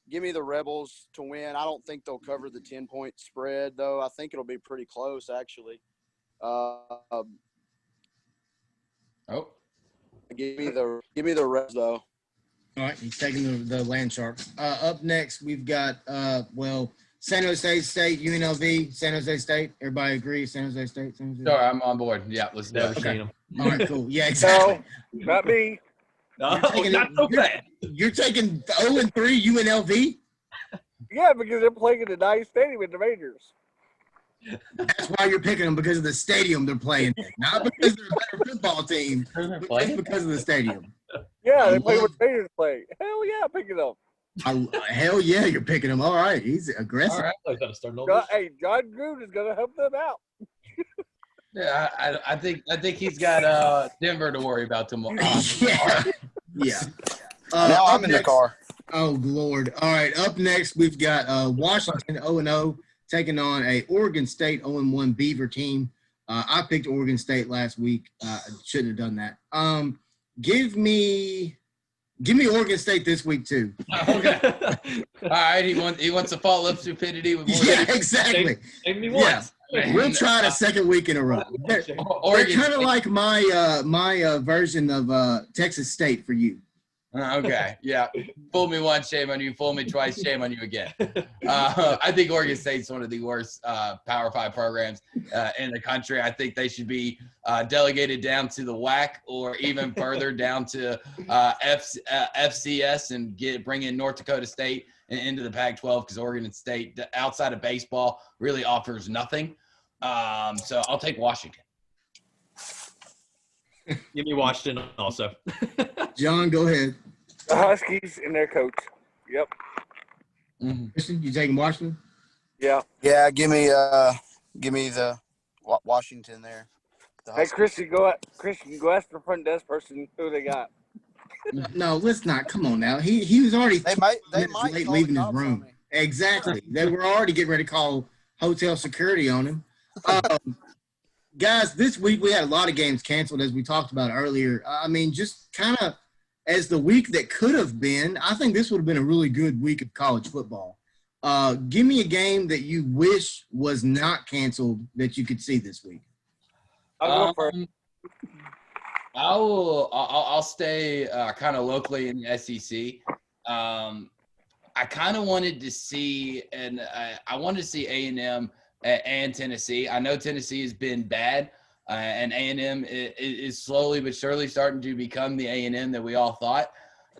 give me the Rebels to win. I don't think they'll cover the 10-point spread, though. I think it'll be pretty close, actually. Give me the Rebs, though. All right, he's taking the Land Sharks. Up next, we've got San Jose State, UNLV, San Jose State. Everybody agree? San Jose State. San Jose. Sorry, I'm on board. Yeah, let's do Never it. Okay. seen him. All right, cool. Yeah, exactly. No, not me. No, taking not it- so bad. You're taking 0-3 UNLV. Yeah, because they're playing in the nice stadium in the Rangers. That's why you're picking them, because of the stadium they're playing in, not because they're a better football team, but just because of the stadium. Yeah, they play what the Rangers play. Hell yeah, I'm picking them. Hell yeah, you're picking them. All right, he's aggressive. All right, I gotta start an old Hey, John Gruden is gonna help them out. Yeah, I think he's got Denver to worry about tomorrow. Yeah. now up I'm in the next- car. Oh Lord! All right, up next we've got Washington 0-0 taking on a Oregon State 0-1 Beaver team. I picked Oregon State last week. Shouldn't have done that. Give me Oregon State this week too. Okay. All right, he wants to follow up stupidity with more. Yeah, exactly. Take me Yeah. once. We'll try it a second week in a row. They're Oregon kind of State. like my version of Texas State for you. Okay, yeah. Fool me once, shame on you. Fool me twice, shame on you again. I think Oregon State's one of the worst Power 5 programs in the country. I think they should be delegated down to the WAC or even further down to FCS and bring in North Dakota State into the Pac-12 because Oregon State, outside of baseball, really offers nothing. So I'll take Washington. Give me Washington also. John, go ahead. The Huskies and their coach. Yep. Christian, you taking Washington? Yeah. Yeah, give me the Washington there. The Hey, Huskies. Christian, go ask the front desk person who they got. No, let's not. Come on now. He was already They might minutes call late the leaving his cops on room. me. Exactly. They were already getting ready to call hotel security on him. Guys, this week we had a lot of games canceled, as we talked about earlier. I mean, just kind of as the week that could have been, I think this would have been a really good week of college football. Give me a game that you wish was not canceled that you could see this week. I'll go first. I'll stay kind of locally in the SEC. I kind of wanted to see, and I wanted to see A&M and Tennessee. I know Tennessee has been bad, and A&M is slowly but surely starting to become the A&M that we all thought.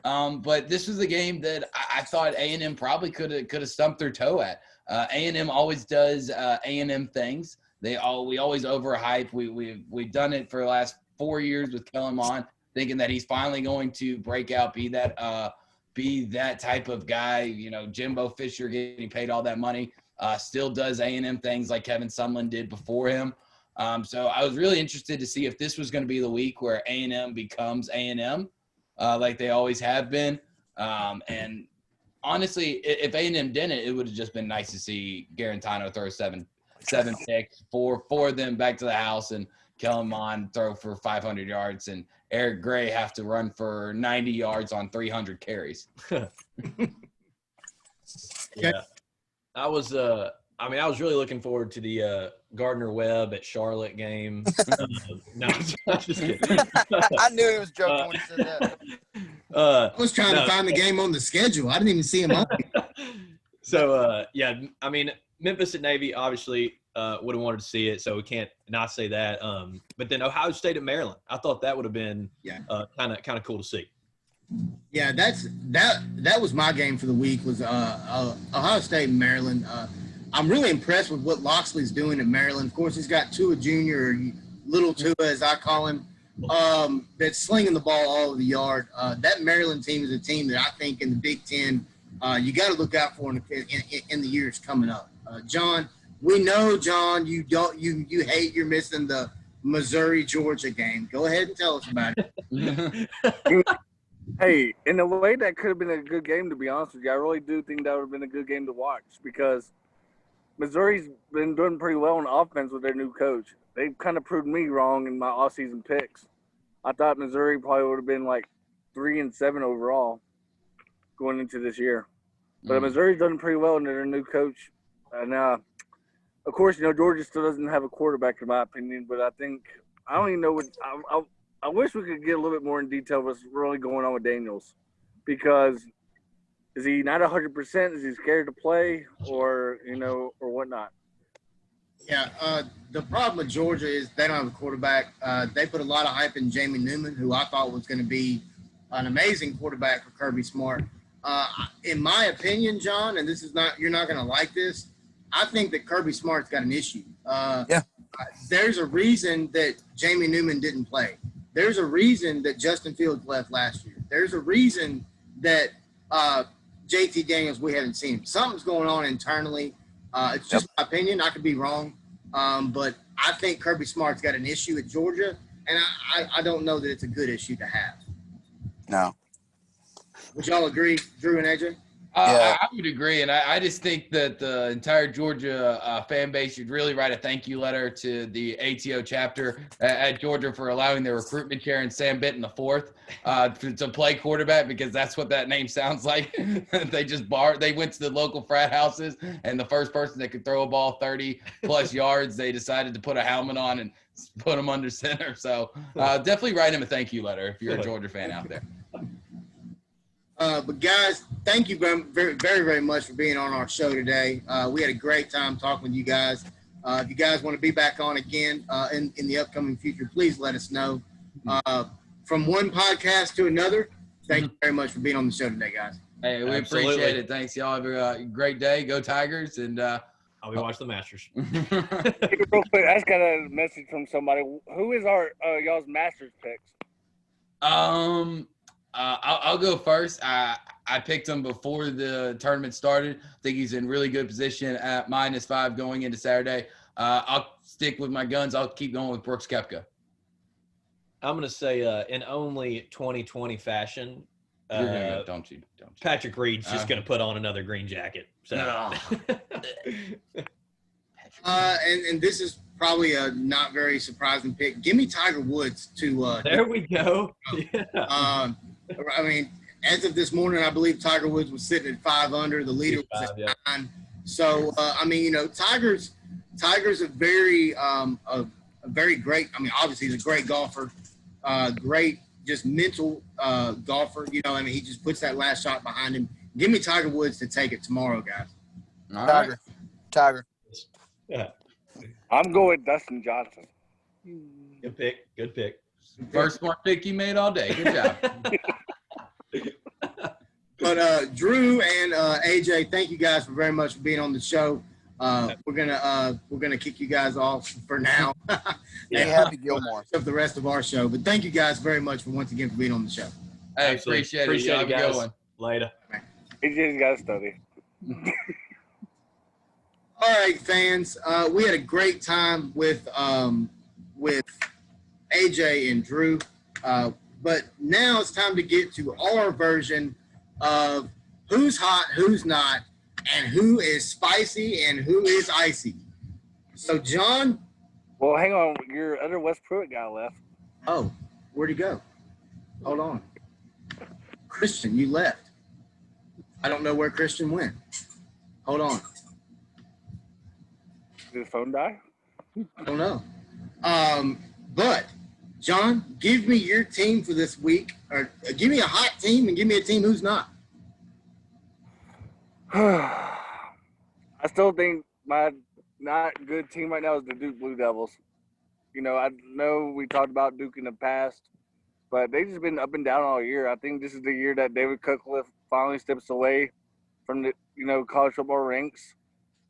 But this was the game that I thought A&M probably could have stumped their toe at. A&M always does A&M things. We always overhype. We've done it for the last 4 years with Kellen Mond, thinking that he's finally going to break out, be that type of guy. You know, Jimbo Fisher getting paid all that money, still does A&M things like Kevin Sumlin did before him. So I was really interested to see if this was going to be the week where A&M becomes A&M, like they always have been. And honestly, if A&M didn't, it would have just been nice to see Garantano throw seven picks, four of them back to the house, and Kellen Mond throw for 500 yards, and Eric Gray have to run for 90 yards on 300 carries. Yeah, I was really looking forward to the Gardner Webb at Charlotte game. No, I'm just kidding. I knew he was joking when he said that. I was trying to find the game on the schedule. I didn't even see him on. So, yeah, I mean, Memphis at Navy obviously would have wanted to see it, so we can't not say that. But then Ohio State at Maryland, I thought that would have been kind of cool to see. Yeah, that was my game for the week was Ohio State and Maryland. I'm really impressed with what Loxley's doing at Maryland. Of course, he's got Tua Jr., or Little Tua as I call him, that's slinging the ball all over the yard. That Maryland team is a team that I think in the Big Ten you got to look out for in the years coming up. John, we know, John, you hate you're missing the Missouri-Georgia game. Go ahead and tell us about it. Hey, in a way, that could have been a good game, to be honest with you. I really do think that would have been a good game to watch because Missouri's been doing pretty well on offense with their new coach. They've kind of proved me wrong in my off-season picks. I thought Missouri probably would have been like 3-7 overall going into this year. But Missouri's done pretty well under their new coach. And, of course, Georgia still doesn't have a quarterback, in my opinion. But I don't even know what I wish we could get a little bit more in detail what's really going on with Daniels, because Is he not 100%? Is he scared to play, or or whatnot? Yeah, the problem with Georgia is they don't have a quarterback. They put a lot of hype in Jamie Newman, who I thought was going to be an amazing quarterback for Kirby Smart. In my opinion, John, and this is not, you're not going to like this, I think that Kirby Smart's got an issue. There's a reason that Jamie Newman didn't play. There's a reason that Justin Fields left last year. There's a reason that JT Daniels, we haven't seen him. Something's going on internally. It's just my opinion. I could be wrong. But I think Kirby Smart's got an issue at Georgia, and I don't know that it's a good issue to have. No. Would y'all agree, Drew and AJ? I would agree, and I just think that the entire Georgia fan base should really write a thank you letter to the ATO chapter at Georgia for allowing their recruitment chair and Sam Benton IV to play quarterback, because that's what that name sounds like. They went to the local frat houses, and the first person that could throw a ball 30-plus yards, they decided to put a helmet on and put him under center. So definitely write him a thank you letter if you're a Georgia fan out there. But guys, thank you very, very, very much for being on our show today. We had a great time talking with you guys. If you guys want to be back on again in the upcoming future, please let us know. From one podcast to another, thank you very much for being on the show today, guys. Hey, we appreciate it. Thanks, y'all. Have a great day. Go Tigers. And I'll be watching the Masters. Hey, real quick, I just got a message from somebody. Who is our y'all's Masters picks? I'll go first. I picked him before the tournament started. I think he's in really good position at -5 going into Saturday. I'll stick with my guns. I'll keep going with Brooks Koepka. I'm going to say in only 2020 fashion, You're gonna go, don't you? Patrick Reed's just going to put on another green jacket. So. And this is probably a not very surprising pick. Give me Tiger Woods to. There we go. Yeah. I mean, as of this morning, I believe Tiger Woods was sitting at 5 under. The leader was at 9. So I mean, Tiger's a very great. I mean, obviously he's a great golfer, great just mental golfer. I mean, he just puts that last shot behind him. Give me Tiger Woods to take it tomorrow, guys. Tiger. Yeah. I'm going with Dustin Johnson. Good pick. First smart pick you made all day. Good job. But Drew and AJ, thank you guys very much for being on the show. We're gonna kick you guys off for now. Happy Gilmore. Of the rest of our show. But thank you guys very much once again for being on the show. Hey, Absolutely. appreciate it. Appreciate it, Have a good guys. one. Later. He just got to study. All right, fans. We had a great time with AJ and Drew. But now it's time to get to our version of who's hot, who's not, and who is spicy and who is icy. So, John. Well, hang on. Your other West Pruitt guy left. Oh, where'd he go? Hold on. Christian, you left. I don't know where Christian went. Hold on. Did his phone die? I don't know. But, John, give me your team for this week. Or give me a hot team and give me a team who's not. I still think my not good team right now is the Duke Blue Devils. I know we talked about Duke in the past, but they've just been up and down all year. I think this is the year that David Cutcliffe finally steps away from the college football ranks,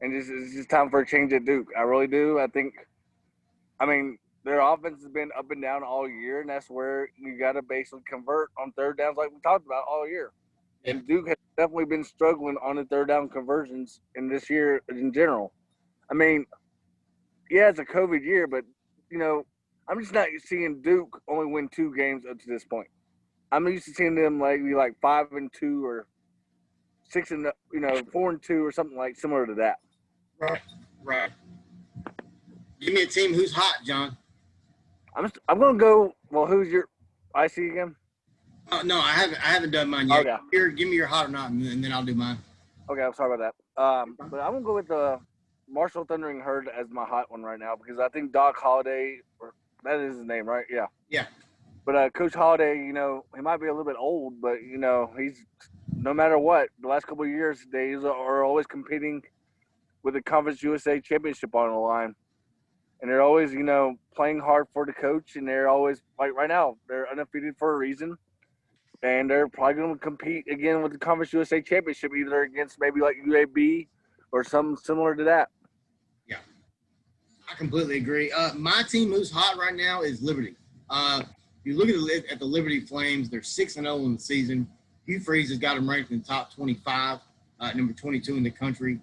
and it's just time for a change at Duke. I really do. I mean, their offense has been up and down all year, and that's where you got to basically convert on third downs like we talked about all year. And Duke has definitely been struggling on the third down conversions in this year in general. I mean, yeah, it's a COVID year, but, I'm just not seeing Duke only win 2 games up to this point. I'm used to seeing them be like 5-2 or 4-2 or something like similar to that. Right. Give me a team who's hot, John. I'm going to go, well, who's your IC again? No, I haven't done mine yet. Okay. Here, give me your hot or not, and then I'll do mine. Okay, I'm sorry about that. But I'm going to go with the Marshall Thundering Herd as my hot one right now because I think Doc Holliday, or that is his name, right? Yeah. Yeah. But Coach Holliday, he might be a little bit old, but, he's no matter what, the last couple of years, they are always competing with the Conference USA Championship on the line. And they're always, playing hard for the coach. And they're always, like right now, they're undefeated for a reason. And they're probably going to compete again with the Conference USA Championship, either against maybe like UAB or something similar to that. Yeah, I completely agree. My team who's hot right now is Liberty. If you look at the Liberty Flames, they're 6-0 in the season. Hugh Freeze has got them ranked in the top 25, number 22 in the country.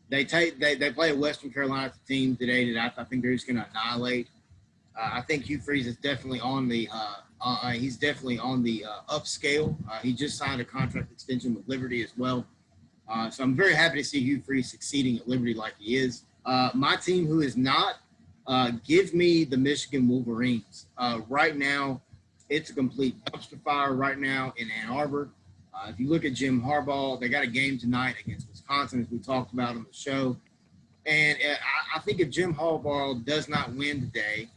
They play a Western Carolina team today that I think they're just going to annihilate. I think Hugh Freeze is definitely on the upscale. He just signed a contract extension with Liberty as well. So I'm very happy to see Hugh Freeze succeeding at Liberty like he is. My team who is not, give me the Michigan Wolverines. Right now, it's a complete dumpster fire right now in Ann Arbor. If you look at Jim Harbaugh, they got a game tonight against Wisconsin, as we talked about on the show. And I think if Jim Harbaugh does not win today,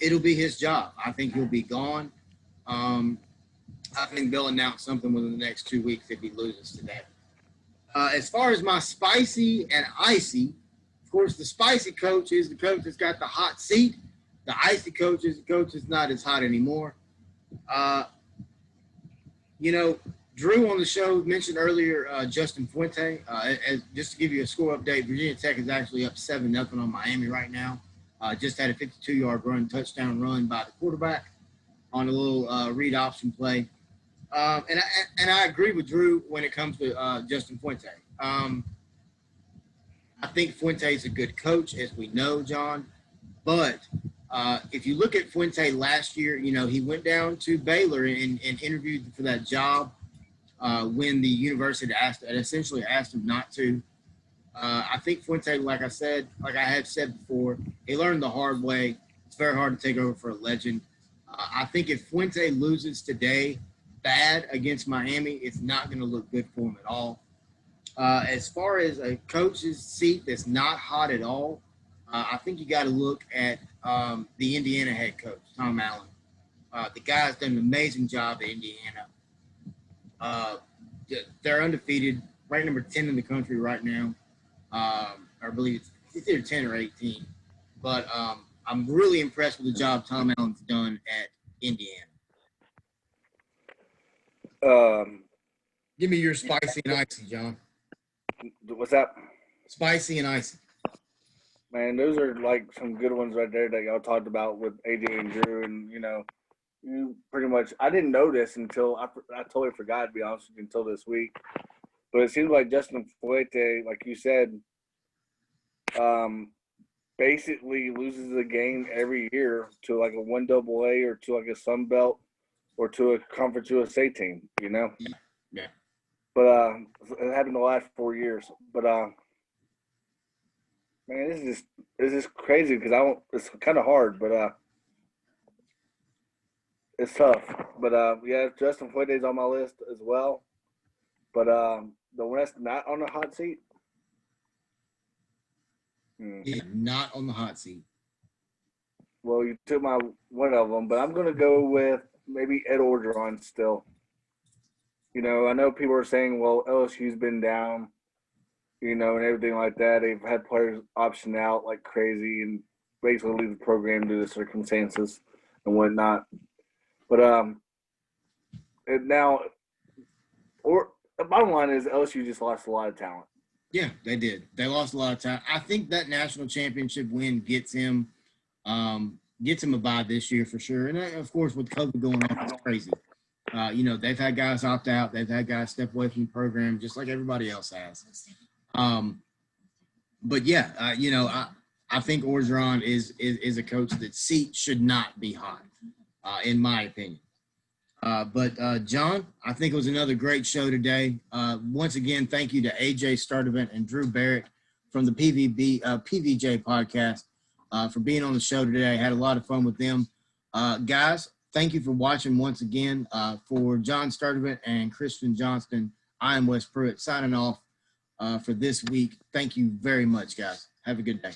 it'll be his job. I think he'll be gone. I think they'll announce something within the next 2 weeks if he loses today. As far as my spicy and icy, of course, the spicy coach is the coach that's got the hot seat. The icy coach is the coach that's not as hot anymore. Drew on the show mentioned earlier Justin Fuente. Just to give you a score update, Virginia Tech is actually up 7-0 on Miami right now. Just had a 52-yard touchdown run by the quarterback on a little read option play. And I agree with Drew when it comes to Justin Fuente. I think Fuente is a good coach, as we know, John. But if you look at Fuente last year, he went down to Baylor and interviewed for that job when the university essentially asked him not to. I think Fuente, like I have said before, he learned the hard way. It's very hard to take over for a legend. I think if Fuente loses today bad against Miami, it's not going to look good for him at all. As far as a coach's seat that's not hot at all, I think you got to look at the Indiana head coach, Tom Allen. The guy's done an amazing job at Indiana. They're undefeated, ranked number 10 in the country right now. I believe it's either 10 or 18. But I'm really impressed with the job Tom Allen's done at Indiana. Give me your spicy and icy, John. What's that? Spicy and icy. Man, those are like some good ones right there that y'all talked about with AJ and Drew. And, you pretty much – I didn't know this until I totally forgot, to be honest with you, until this week. But it seems like Justin Fuente, like you said, basically loses the game every year to like a 1AA or to like a Sun Belt or to a Conference USA team, Yeah. But it happened the last 4 years. But man, this is crazy because it's kind of hard, but it's tough. But yeah, Justin Fuente's on my list as well. But the one that's not on the hot seat. Yeah, not on the hot seat. Well, you took my one of them, but I'm gonna go with maybe Ed Orgeron still. I know people are saying, well, LSU's been down, and everything like that. They've had players option out like crazy and basically leave the program due to circumstances and whatnot. But the bottom line is LSU just lost a lot of talent. Yeah, they did. They lost a lot of time. I think that national championship win gets him a bye this year for sure. And of course, with COVID going on, it's crazy. They've had guys opt out. They've had guys step away from the program, just like everybody else has. But yeah, I think Orgeron is a coach that seat should not be hot, in my opinion. But John, I think it was another great show today. Once again, thank you to AJ Sturdivant and Drew Barrett from the PVJ podcast for being on the show today. I had a lot of fun with them. Guys, thank you for watching once again. For John Sturdivant and Christian Johnston, I am Wes Pruitt signing off for this week. Thank you very much, guys. Have a good day.